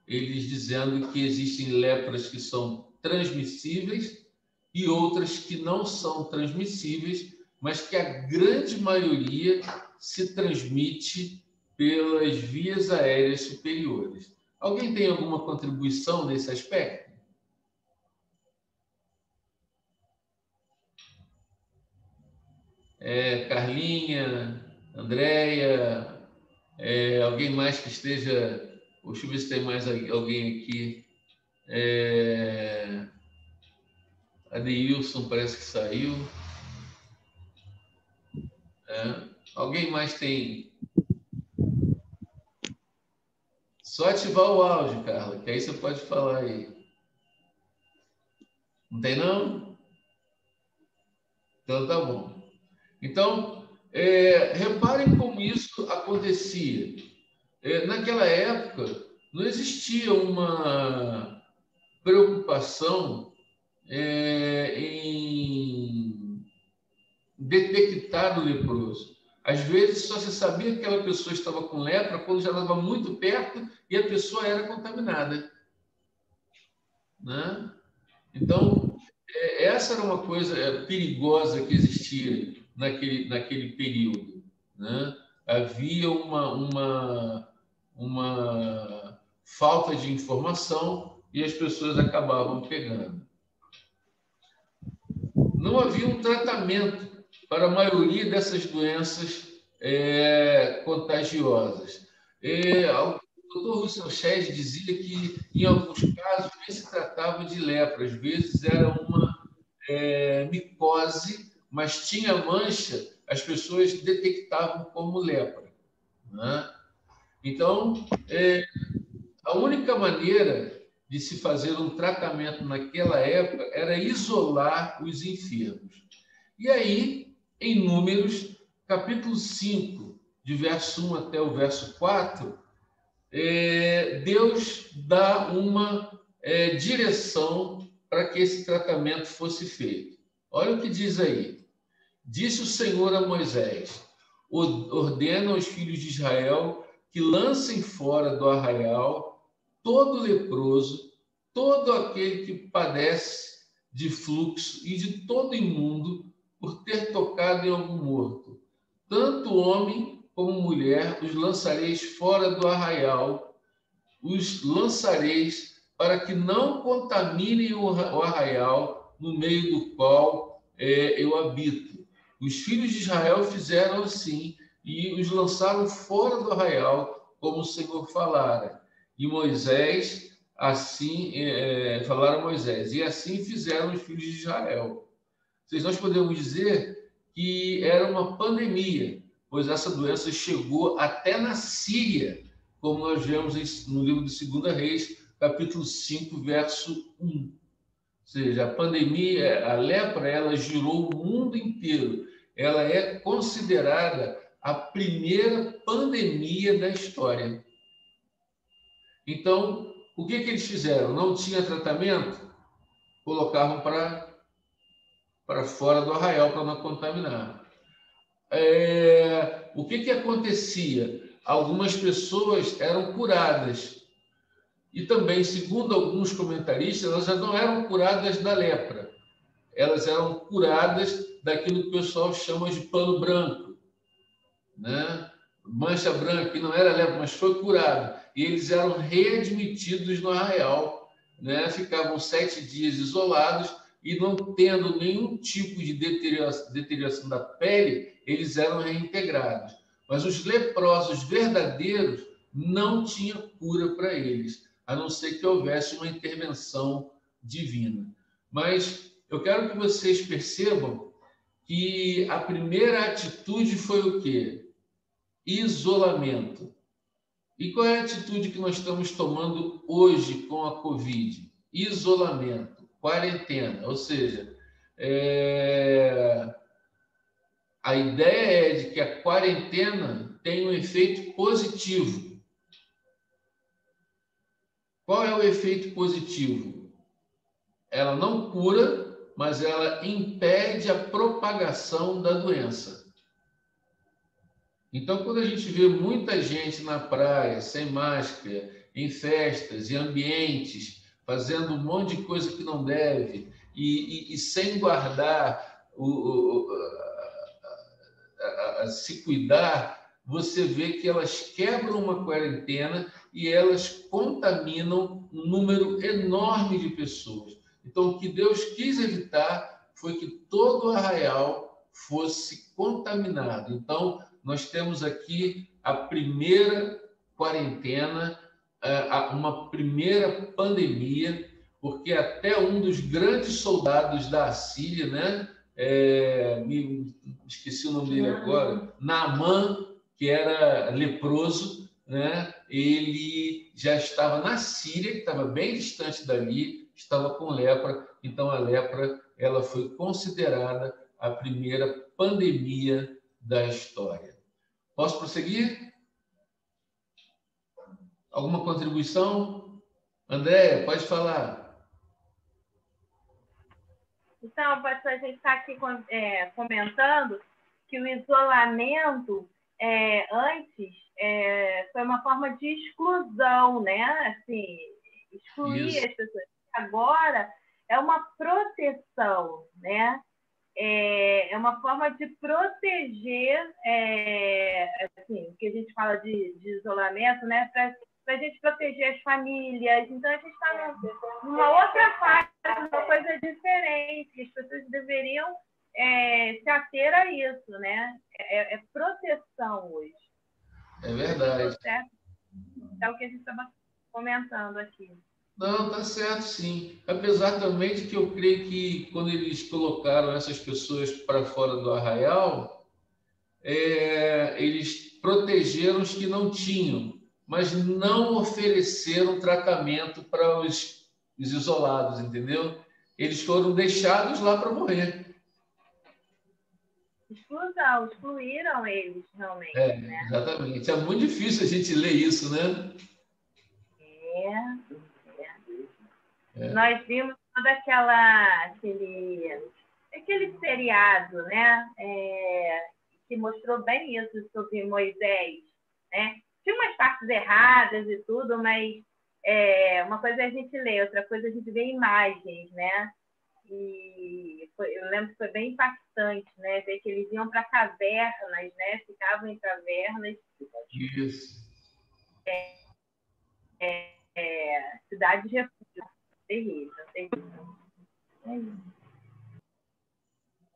Eles dizendo que existem lepras que são transmissíveis e outras que não são transmissíveis, mas que a grande maioria se transmite pelas vias aéreas superiores. Alguém tem alguma contribuição nesse aspecto? Carlinha, Andréia, alguém mais que esteja... Deixa eu ver se tem mais alguém aqui. Adeilson parece que saiu. Alguém mais tem? Só ativar o áudio, Carla, que aí você pode falar aí. Não tem, não? Então, tá bom. Então, reparem como isso acontecia. Naquela época, não existia uma preocupação em detectar o leproso. Às vezes, só se sabia que aquela pessoa estava com lepra quando já estava muito perto e a pessoa era contaminada. Né? Então, essa era uma coisa perigosa que existia naquele período. Né? Havia uma falta de informação e as pessoas acabavam pegando. Não havia um tratamento para a maioria dessas doenças contagiosas. O Dr. Russell Shedd dizia que, em alguns casos, nem se tratava de lepra. Às vezes era uma micose, mas tinha mancha, as pessoas detectavam como lepra. Né? Então, a única maneira de se fazer um tratamento naquela época era isolar os enfermos. E aí, em Números, capítulo 5, de verso 1 até o verso 4, Deus dá uma direção para que esse tratamento fosse feito. Olha o que diz aí. Disse o Senhor a Moisés: ordena aos filhos de Israel que lancem fora do arraial todo leproso, todo aquele que padece de fluxo e de todo imundo por ter tocado em algum morto. Tanto homem como mulher os lançareis fora do arraial, os lançareis para que não contaminem o arraial no meio do qual eu habito. Os filhos de Israel fizeram assim e os lançaram fora do arraial, como o Senhor falara. E Moisés, assim, falaram a Moisés, e assim fizeram os filhos de Israel. Nós podemos dizer que era uma pandemia, pois essa doença chegou até na Síria, como nós vemos no livro de 2 Reis, capítulo 5, verso 1. Ou seja, a pandemia, a lepra, ela girou o mundo inteiro. Ela é considerada a primeira pandemia da história. Então, o que eles fizeram? Não tinha tratamento? Colocavam para fora do arraial para não contaminar. O que acontecia? Algumas pessoas eram curadas. E também, segundo alguns comentaristas, elas já não eram curadas da lepra. Elas eram curadas daquilo que o pessoal chama de pano branco, né? Mancha branca, que não era lepra, mas foi curado. E eles eram readmitidos no arraial, né? Ficavam 7 dias isolados e não tendo nenhum tipo de deterioração da pele, eles eram reintegrados. Mas os leprosos verdadeiros não tinham cura para eles, a não ser que houvesse uma intervenção divina. Mas eu quero que vocês percebam que a primeira atitude foi o quê? Isolamento. E qual é a atitude que nós estamos tomando hoje com a Covid? Isolamento, quarentena. Ou seja, a ideia é de que a quarentena tem um efeito positivo. Qual é o efeito positivo? Ela não cura, mas ela impede a propagação da doença. Então, quando a gente vê muita gente na praia, sem máscara, em festas e ambientes, fazendo um monte de coisa que não deve, e sem guardar, se cuidar, você vê que elas quebram uma quarentena e elas contaminam um número enorme de pessoas. Então, o que Deus quis evitar foi que todo o arraial fosse contaminado. Então, nós temos aqui a primeira quarentena, uma primeira pandemia, porque até um dos grandes soldados da Assíria, né? Esqueci o nome dele agora, Naamã, que era leproso, né? Ele já estava na Síria, que estava bem distante dali, estava com lepra, então a lepra ela foi considerada a primeira pandemia da história. Posso prosseguir? Alguma contribuição? Andréia, pode falar. Então, pastor, a gente está aqui comentando que o isolamento antes foi uma forma de exclusão, né? Assim, excluir as pessoas. Agora é uma proteção, né? É uma forma de proteger, assim, o que a gente fala de isolamento, né? Para a gente proteger as famílias. Então, a gente está numa outra fase, uma coisa diferente. As pessoas deveriam se ater a isso, né? É proteção hoje. É verdade. É o que a gente estava comentando aqui. Não, tá certo, sim. Apesar também de que eu creio que quando eles colocaram essas pessoas para fora do arraial, eles protegeram os que não tinham, mas não ofereceram tratamento para os isolados, entendeu? Eles foram deixados lá para morrer. Exclusão, excluíram eles, realmente. Né? Exatamente. É muito difícil a gente ler isso, né? Nós vimos todo aquele seriado, né? Que mostrou bem isso sobre Moisés, né? Tinha umas partes erradas e tudo, mas uma coisa é a gente lê, outra coisa é a gente vê imagens, né? E eu lembro que foi bem impactante, né? Ver que eles iam para cavernas, né? Ficavam em cavernas. Isso. Cidade de refúgio. Terrível.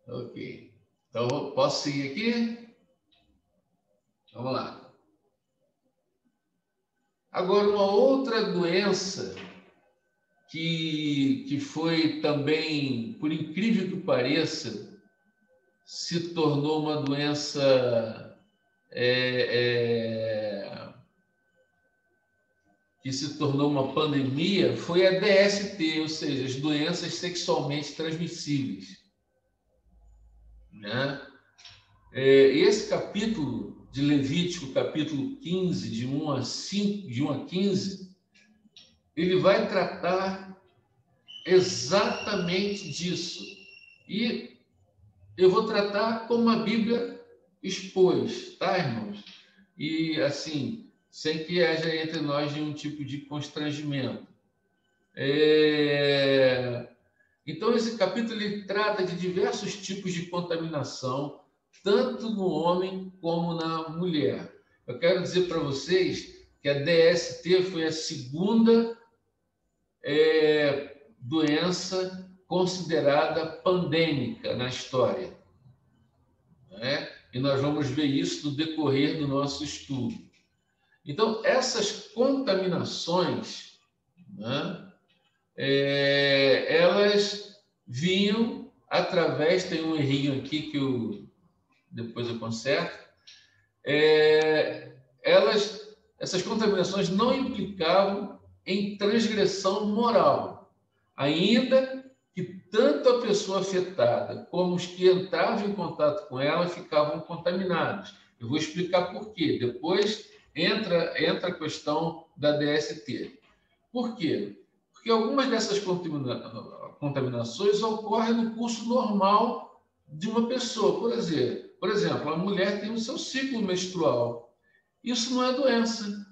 Ok. Então, posso seguir aqui? Vamos lá. Agora, uma outra doença que foi também, por incrível que pareça, se tornou uma doença que se tornou uma pandemia, foi a DST, ou seja, as doenças sexualmente transmissíveis. Né? Esse capítulo de Levítico, capítulo 15, de 1 a 15, ele vai tratar exatamente disso. E eu vou tratar como a Bíblia expôs, tá, irmãos? E, assim, sem que haja entre nós nenhum tipo de constrangimento. Então, esse capítulo ele trata de diversos tipos de contaminação, tanto no homem como na mulher. Eu quero dizer para vocês que a DST foi a segunda doença considerada pandêmica na história, né? E nós vamos ver isso no decorrer do nosso estudo. Então, essas contaminações, né, elas vinham através, tem um errinho aqui que depois eu conserto, essas contaminações não implicavam em transgressão moral, ainda que tanto a pessoa afetada como os que entravam em contato com ela ficavam contaminados. Eu vou explicar por quê. Depois entra a questão da DST. Por quê? Porque algumas dessas contaminações ocorrem no curso normal de uma pessoa. Por exemplo, a mulher tem o seu ciclo menstrual. Isso não é doença.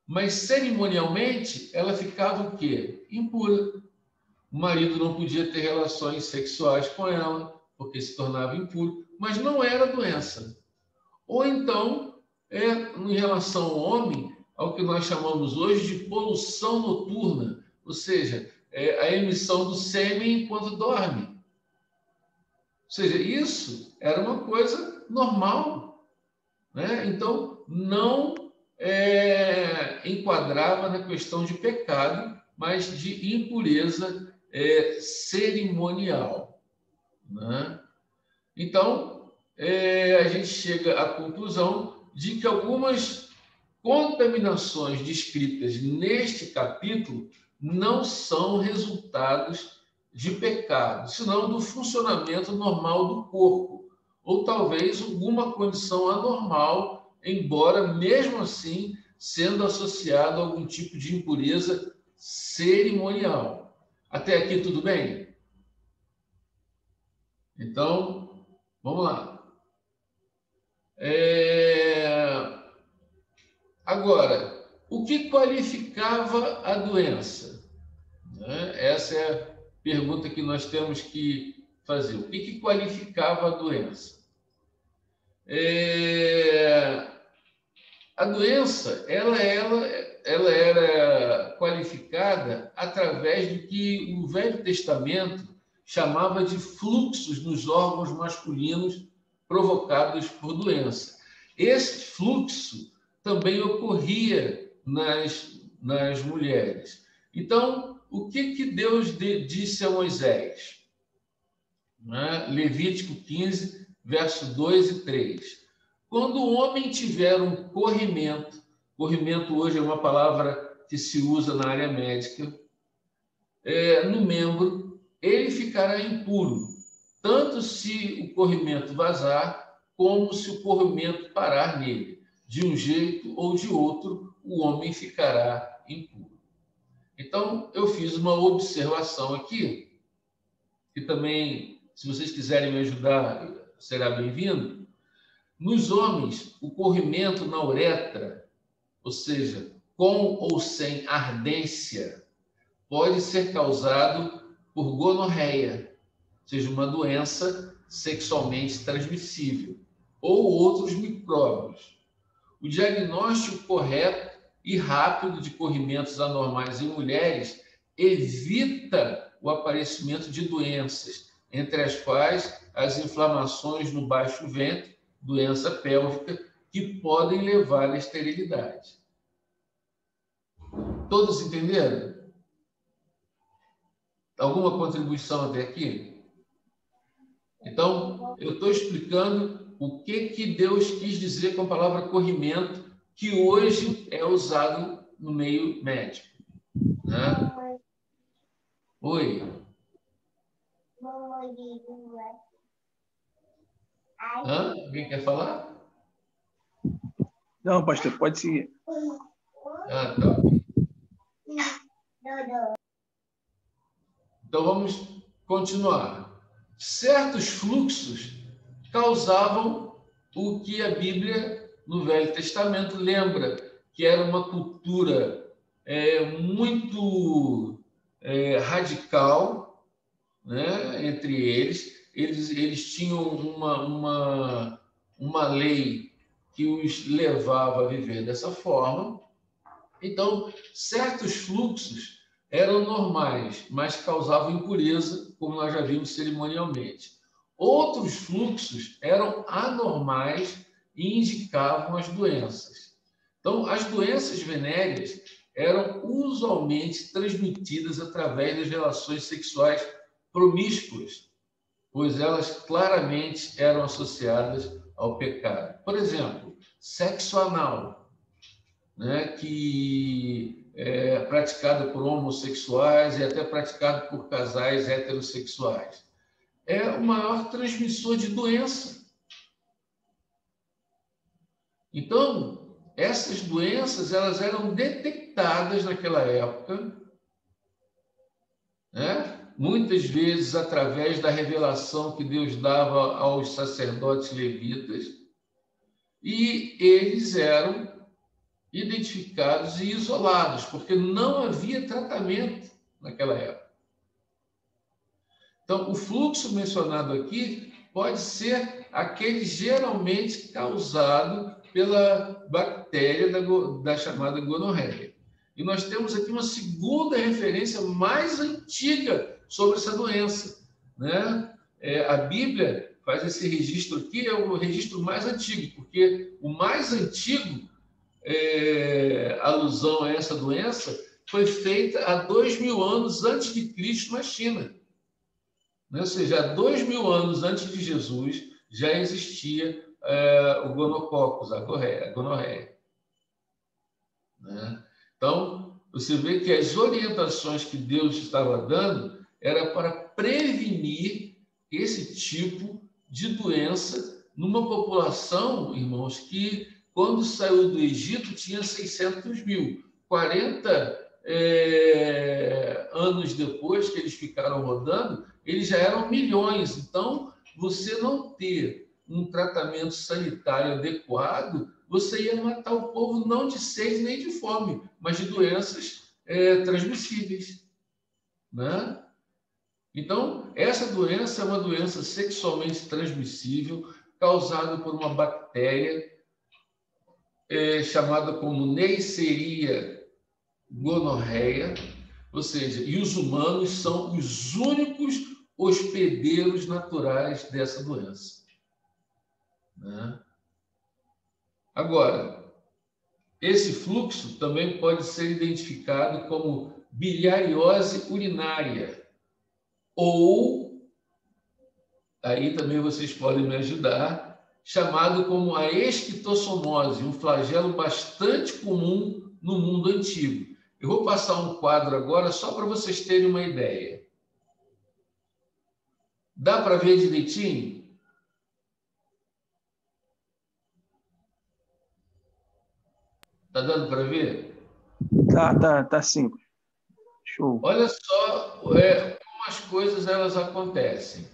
Mas cerimonialmente ela ficava o quê? Impura. O marido não podia ter relações sexuais com ela, porque se tornava impuro, mas não era doença. Ou então, em relação ao homem, ao que nós chamamos hoje de poluição noturna, ou seja, a emissão do sêmen enquanto dorme. Ou seja, isso era uma coisa normal, né? Então, não enquadrava na questão de pecado, mas de impureza cerimonial, né? Então, a gente chega à conclusão de que algumas contaminações descritas neste capítulo não são resultados de pecado, senão do funcionamento normal do corpo, ou talvez alguma condição anormal, embora mesmo assim sendo associado a algum tipo de impureza cerimonial. Até aqui tudo bem? Então, vamos lá. Agora, o que qualificava a doença? Essa é a pergunta que nós temos que fazer. O que qualificava a doença? A doença, ela era qualificada através do que o Velho Testamento chamava de fluxos nos órgãos masculinos provocados por doença. Esse fluxo também ocorria nas mulheres. Então, o que Deus disse a Moisés? Levítico 15, verso 2 e 3. Quando o homem tiver um corrimento hoje é uma palavra que se usa na área médica, no membro, ele ficará impuro, tanto se o corrimento vazar, como se o corrimento parar nele. De um jeito ou de outro, o homem ficará impuro. Então, eu fiz uma observação aqui, que também, se vocês quiserem me ajudar, será bem-vindo. Nos homens, o corrimento na uretra, ou seja, com ou sem ardência, pode ser causado por gonorreia, ou seja, uma doença sexualmente transmissível, ou outros micróbios. O diagnóstico correto e rápido de corrimentos anormais em mulheres evita o aparecimento de doenças, entre as quais as inflamações no baixo ventre, doença pélvica, que podem levar à esterilidade. Todos entenderam? Alguma contribuição até aqui? Então, eu estou explicando o que Deus quis dizer com a palavra corrimento, que hoje é usado no meio médico. Né? Oi. Alguém quer falar? Não, pastor, pode seguir. Tá. Então, vamos continuar. Certos fluxos causavam o que a Bíblia, no Velho Testamento, lembra, que era uma cultura muito radical, né, entre eles. Eles tinham uma lei que os levava a viver dessa forma. Então, certos fluxos eram normais, mas causavam impureza, como nós já vimos cerimonialmente. Outros fluxos eram anormais e indicavam as doenças. Então, as doenças venéreas eram usualmente transmitidas através das relações sexuais promíscuas, pois elas claramente eram associadas ao pecado. Por exemplo, sexo anal, né, que é praticado por homossexuais e até praticado por casais heterossexuais. É o maior transmissor de doença. Então, essas doenças elas eram detectadas naquela época, né? Muitas vezes através da revelação que Deus dava aos sacerdotes levitas, e eles eram identificados e isolados, porque não havia tratamento naquela época. Então, o fluxo mencionado aqui pode ser aquele geralmente causado pela bactéria da chamada gonorreia. E nós temos aqui uma segunda referência mais antiga sobre essa doença, né? A Bíblia faz esse registro aqui, é o registro mais antigo, porque o mais antigo alusão a essa doença foi feita há 2000 anos antes de Cristo na China. Ou seja, há 2000 anos antes de Jesus já existia o gonococcus, a gonorreia. Né? Então, você vê que as orientações que Deus estava dando era para prevenir esse tipo de doença numa população, irmãos, que quando saiu do Egito tinha 600 mil. 40 anos depois que eles ficaram rodando, eles já eram milhões. Então, você não ter um tratamento sanitário adequado, você ia matar o povo não de sede nem de fome, mas de doenças transmissíveis, né? Então, essa doença é uma doença sexualmente transmissível, causada por uma bactéria chamada como Neisseria gonorreia, ou seja, e os humanos são os únicos hospedeiros naturais dessa doença, né? Agora, esse fluxo também pode ser identificado como biliariose urinária, ou, aí também vocês podem me ajudar, chamado como a esquistossomose, um flagelo bastante comum no mundo antigo. Eu vou passar um quadro agora só para vocês terem uma ideia. Dá para ver direitinho? Tá dando para ver? Tá sim. Show. Olha só como as coisas elas acontecem,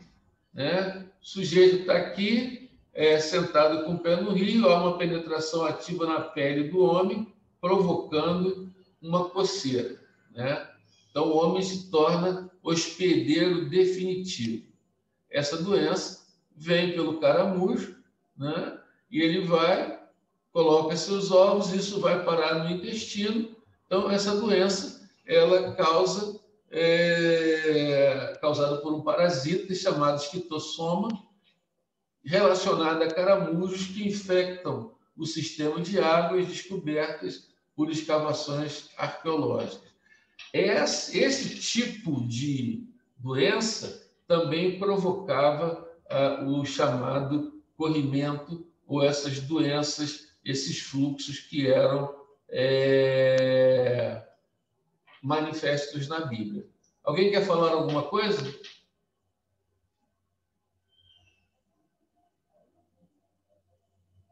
né? O sujeito está aqui, sentado com o pé no rio, há uma penetração ativa na pele do homem, provocando uma coceira, né? Então, o homem se torna hospedeiro definitivo. Essa doença vem pelo caramujo, né? E ele vai, coloca seus ovos, isso vai parar no intestino. Então, essa doença, ela causada por um parasita chamado esquistossoma, relacionado a caramujos que infectam o sistema de águas descobertas por escavações arqueológicas. Esse tipo de doença também provocava o chamado corrimento, ou essas doenças, esses fluxos que eram manifestos na Bíblia. Alguém quer falar alguma coisa?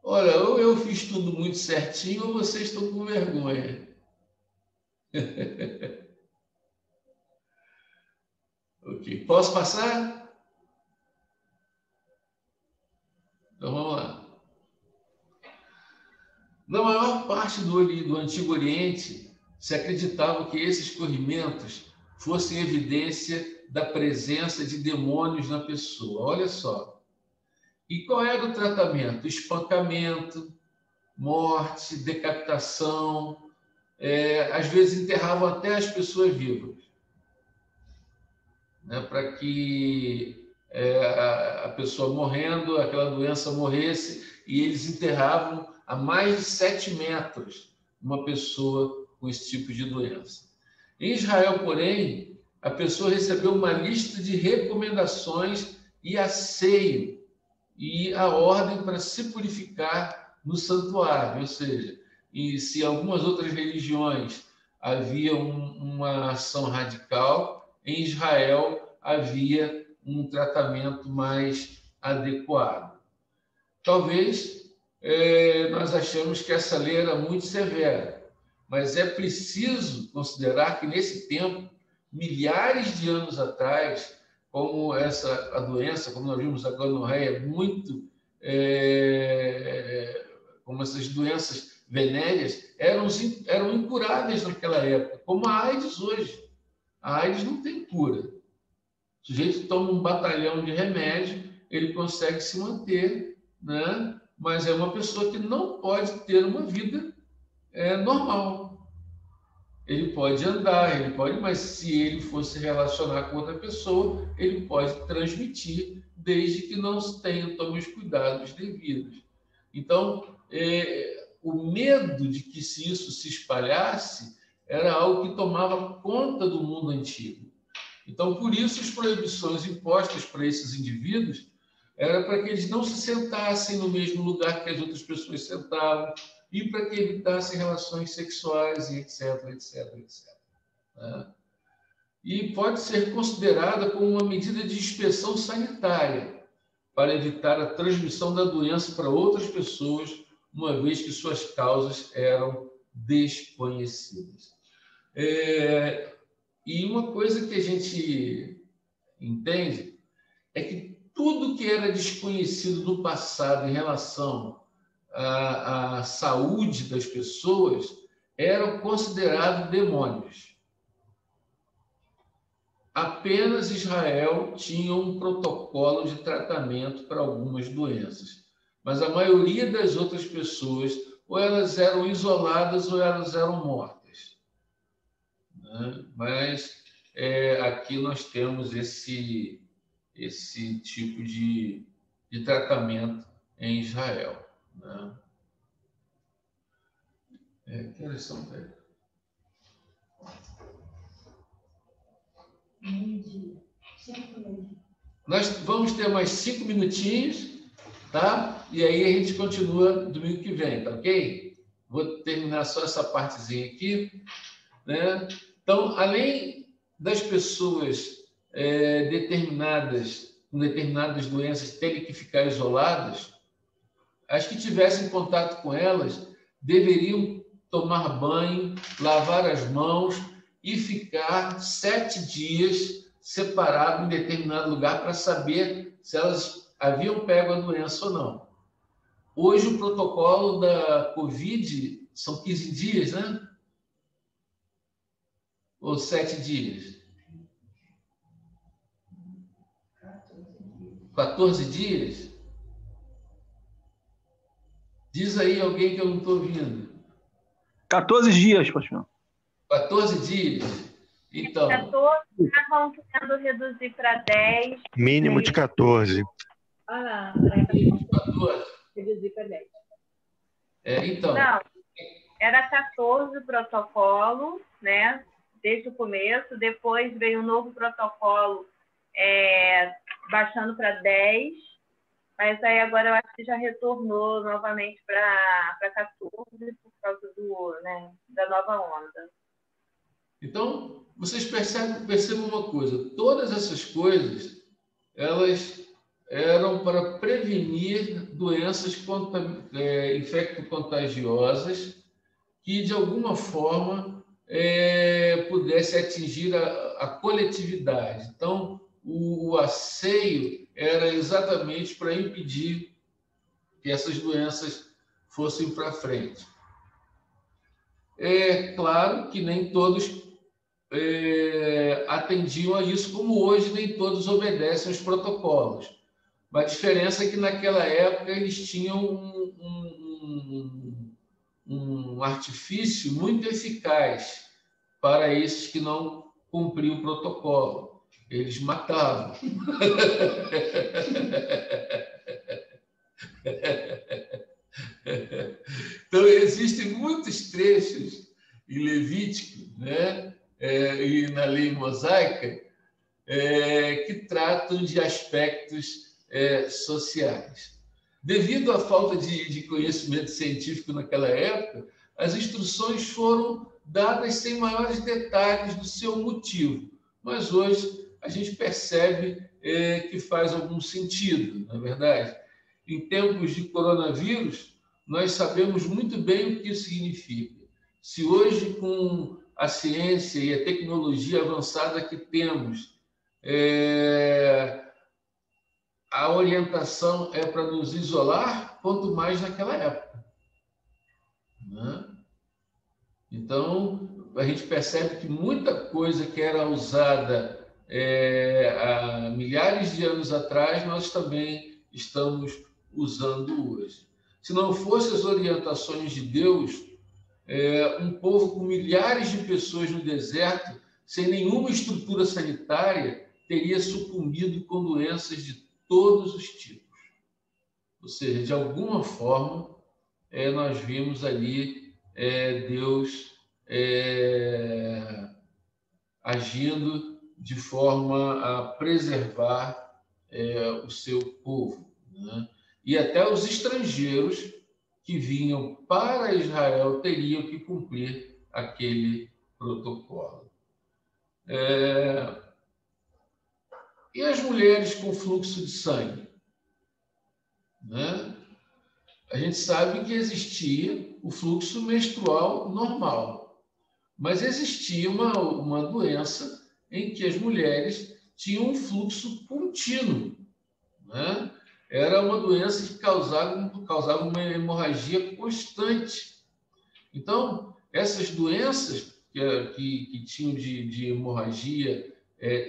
Olha, ou eu fiz tudo muito certinho, ou vocês estão com vergonha. Ok. Posso passar? Então, vamos lá. Na maior parte do Antigo Oriente, se acreditava que esses corrimentos fossem evidência da presença de demônios na pessoa. Olha só. E qual era o tratamento? Espancamento, morte, decapitação, às vezes enterravam até as pessoas vivas, né, para que a pessoa morrendo, aquela doença morresse, e eles enterravam a mais de 7 metros uma pessoa com esse tipo de doença. Em Israel, porém, a pessoa recebeu uma lista de recomendações e asseio e a ordem para se purificar no santuário, ou seja, e se algumas outras religiões havia uma ação radical, em Israel havia um tratamento mais adequado. Talvez nós achamos que essa lei era muito severa, mas é preciso considerar que nesse tempo, milhares de anos atrás, como a doença, como nós vimos a gonorreia, como essas doenças venéreas eram incuráveis naquela época, como a AIDS hoje. A AIDS não tem cura. O sujeito toma um batalhão de remédio, ele consegue se manter, né? Mas é uma pessoa que não pode ter uma vida normal. Ele pode andar, mas se ele for se relacionar com outra pessoa, ele pode transmitir, desde que não tome os cuidados devidos. Então, o medo de que se isso se espalhasse era algo que tomava conta do mundo antigo. Então, por isso, as proibições impostas para esses indivíduos era para que eles não se sentassem no mesmo lugar que as outras pessoas sentavam, e para que evitassem relações sexuais, e etc, etc, etc. Né? E pode ser considerada como uma medida de inspeção sanitária para evitar a transmissão da doença para outras pessoas, uma vez que suas causas eram desconhecidas. E uma coisa que a gente entende é que tudo que era desconhecido no passado em relação a saúde das pessoas eram considerados demônios. Apenas Israel tinha um protocolo de tratamento para algumas doenças, mas a maioria das outras pessoas ou elas eram isoladas ou elas eram mortas, né? Mas aqui nós temos esse tipo de tratamento em Israel. Né? Que horas são, velho? Meio-dia. 5h30. Nós vamos ter mais 5 minutinhos, tá? E aí a gente continua domingo que vem, tá ok? Vou terminar só essa partezinha aqui, né? Então, além das pessoas com determinadas doenças terem que ficar isoladas, as que tivessem contato com elas deveriam tomar banho, lavar as mãos e ficar 7 dias separado em determinado lugar para saber se elas haviam pego a doença ou não. Hoje o protocolo da Covid são 15 dias, né? Ou 7 dias? 14 dias? Diz aí alguém que eu não estou ouvindo. 14 dias, pastor. 14 dias? Então. 14 estavam querendo reduzir para 10. Mínimo de 14. Ah, Mínimo de 14. Reduzir para 10. Então. Não, era 14 o protocolo, né? Desde o começo. Depois veio um novo protocolo baixando para 10. Mas aí agora eu acho que já retornou novamente para 14 por causa da nova onda. Então, vocês percebam uma coisa, todas essas coisas, elas eram para prevenir doenças infecto-contagiosas que, de alguma forma, pudesse atingir a coletividade. Então, o asseio era exatamente para impedir que essas doenças fossem para frente. É claro que nem todos atendiam a isso, como hoje nem todos obedecem aos protocolos. Mas a diferença é que naquela época eles tinham um artifício muito eficaz para esses que não cumpriam o protocolo. Eles matavam. Então, existem muitos trechos em Levítico, né? E na lei mosaica, que tratam de aspectos sociais. Devido à falta de conhecimento científico naquela época, as instruções foram dadas sem maiores detalhes do seu motivo, mas hoje a gente percebe que faz algum sentido, não é verdade? Em tempos de coronavírus, nós sabemos muito bem o que isso significa. Se hoje, com a ciência e a tecnologia avançada que temos, a orientação é para nos isolar, quanto mais naquela época, né? Então, a gente percebe que muita coisa que era usada há milhares de anos atrás, nós também estamos usando hoje. Se não fossem as orientações de Deus, um povo com milhares de pessoas no deserto, sem nenhuma estrutura sanitária, teria sucumbido com doenças de todos os tipos. Ou seja, de alguma forma, nós vimos ali Deus agindo de forma a preservar o seu povo, né? E até os estrangeiros que vinham para Israel teriam que cumprir aquele protocolo. E as mulheres com fluxo de sangue, né? A gente sabe que existia o fluxo menstrual normal, mas existia uma doença em que as mulheres tinham um fluxo contínuo, né? Era uma doença que causava uma hemorragia constante. Então, essas doenças que tinham de hemorragia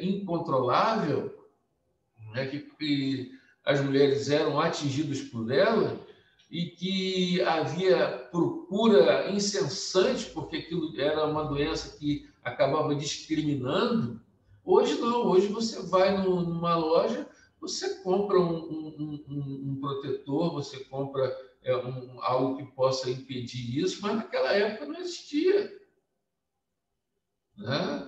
incontrolável, né, que as mulheres eram atingidas por ela e que havia procura incessante, porque aquilo era uma doença que acabava discriminando. Hoje não, hoje você vai numa loja, você compra um protetor, você compra algo que possa impedir isso, mas naquela época não existia, né?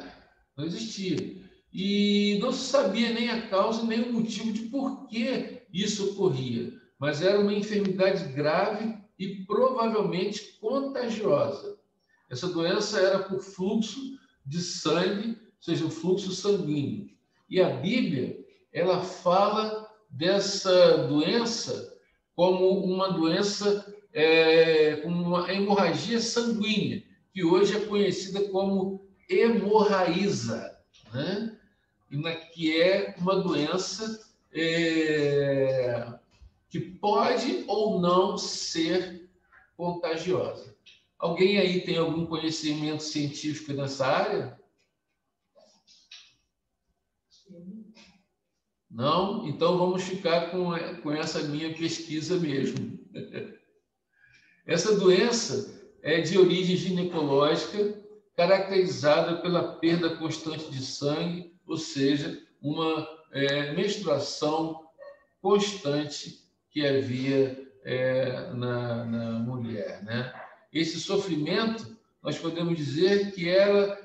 Não existia. E não se sabia nem a causa, nem o motivo de por que isso ocorria, mas era uma enfermidade grave e provavelmente contagiosa. Essa doença era por fluxo de sangue, ou seja, o fluxo sanguíneo. E a Bíblia, ela fala dessa doença como uma doença, como uma hemorragia sanguínea, que hoje é conhecida como hemorraíza, né? Que é uma doença que pode ou não ser contagiosa. Alguém aí tem algum conhecimento científico nessa área? Não? Então vamos ficar com essa minha pesquisa mesmo. Essa doença é de origem ginecológica, caracterizada pela perda constante de sangue, ou seja, uma menstruação constante que havia na mulher, né? Esse sofrimento, nós podemos dizer que ela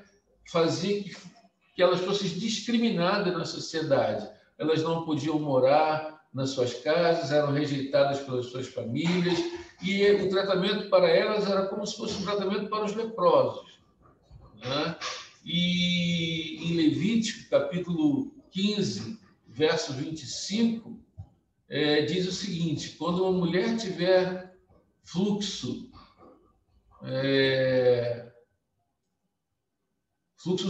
fazia que elas fossem discriminadas na sociedade. Elas não podiam morar nas suas casas, eram rejeitadas pelas suas famílias, e o tratamento para elas era como se fosse um tratamento para os leprosos, né? E em Levítico, capítulo 15, verso 25, diz o seguinte: quando uma mulher tiver fluxo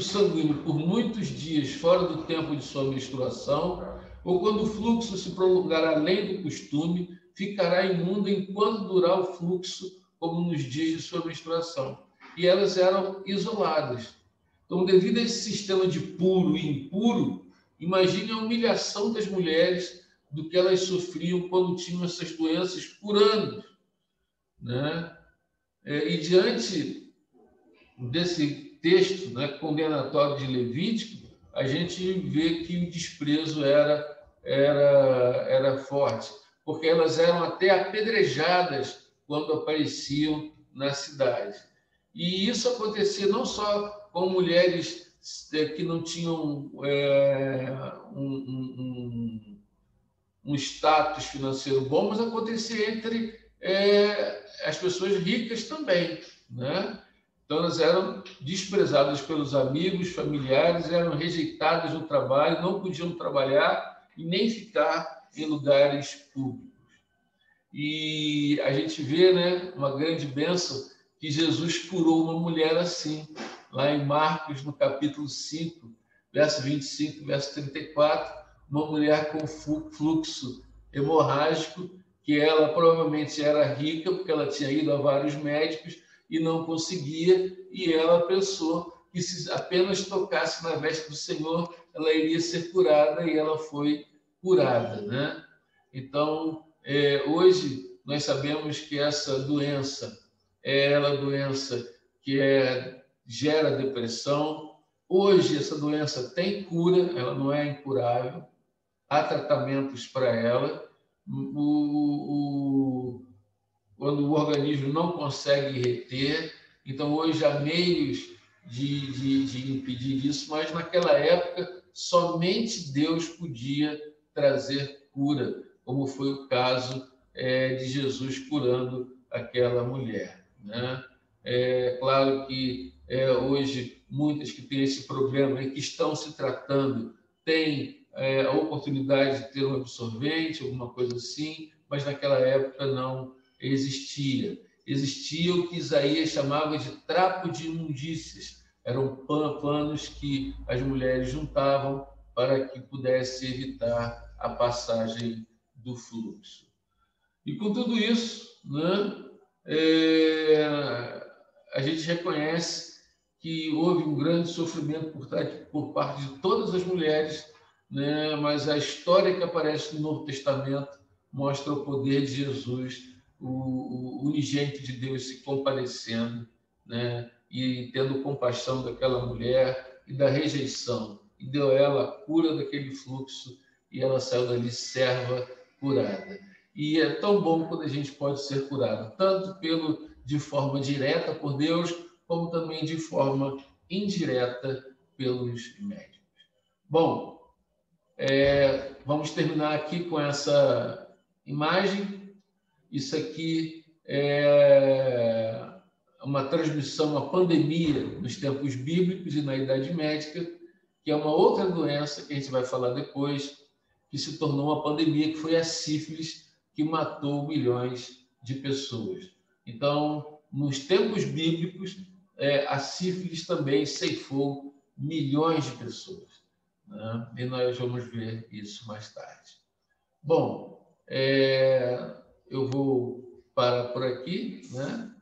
sanguíneo por muitos dias fora do tempo de sua menstruação, ou quando o fluxo se prolongar além do costume, ficará imunda enquanto durar o fluxo, como nos dias de sua menstruação. E elas eram isoladas. Então, devido a esse sistema de puro e impuro, imagine a humilhação das mulheres do que elas sofriam quando tinham essas doenças por anos, né? E diante desse texto, né, condenatório de Levítico, a gente vê que o desprezo era forte, porque elas eram até apedrejadas quando apareciam na cidade. E isso acontecia não só com mulheres que não tinham um status financeiro bom, mas acontecia entre as pessoas ricas também, né? Então, elas eram desprezadas pelos amigos, familiares, eram rejeitadas no trabalho, não podiam trabalhar e nem ficar em lugares públicos. E a gente vê, né, uma grande bênção que Jesus curou uma mulher assim, lá em Marcos, no capítulo 5, verso 25, verso 34, uma mulher com fluxo hemorrágico, que ela provavelmente era rica, porque ela tinha ido a vários médicos e não conseguia, e ela pensou que se apenas tocasse na veste do Senhor, ela iria ser curada, e ela foi curada, né? Então, hoje, nós sabemos que essa doença é a doença que gera depressão. Hoje, essa doença tem cura, ela não é incurável, há tratamentos para ela. Quando o organismo não consegue reter, então hoje há meios de impedir isso, mas naquela época somente Deus podia trazer cura, como foi o caso de Jesus curando aquela mulher, né? É claro que hoje muitas que têm esse problema e que estão se tratando têm a oportunidade de ter um absorvente, alguma coisa assim, mas naquela época não existia. Existia o que Isaías chamava de trapo de imundícias. Eram panos que as mulheres juntavam para que pudesse evitar a passagem do fluxo. E com tudo isso, né, a gente reconhece que houve um grande sofrimento por parte de todas as mulheres, né, mas a história que aparece no Novo Testamento mostra o poder de Jesus, o unigênito de Deus se compadecendo, né, e tendo compaixão daquela mulher e da rejeição, e deu a ela a cura daquele fluxo, e ela saiu dali serva curada. E é tão bom quando a gente pode ser curado, tanto de forma direta por Deus, como também de forma indireta pelos médicos. Bom, vamos terminar aqui com essa imagem. Isso aqui é uma transmissão, uma pandemia nos tempos bíblicos e na Idade Média, que é uma outra doença que a gente vai falar depois, que se tornou uma pandemia, que foi a sífilis, que matou milhões de pessoas. Então, nos tempos bíblicos, a sífilis também ceifou milhões de pessoas, né? E nós vamos ver isso mais tarde. Bom, eu vou parar por aqui, né?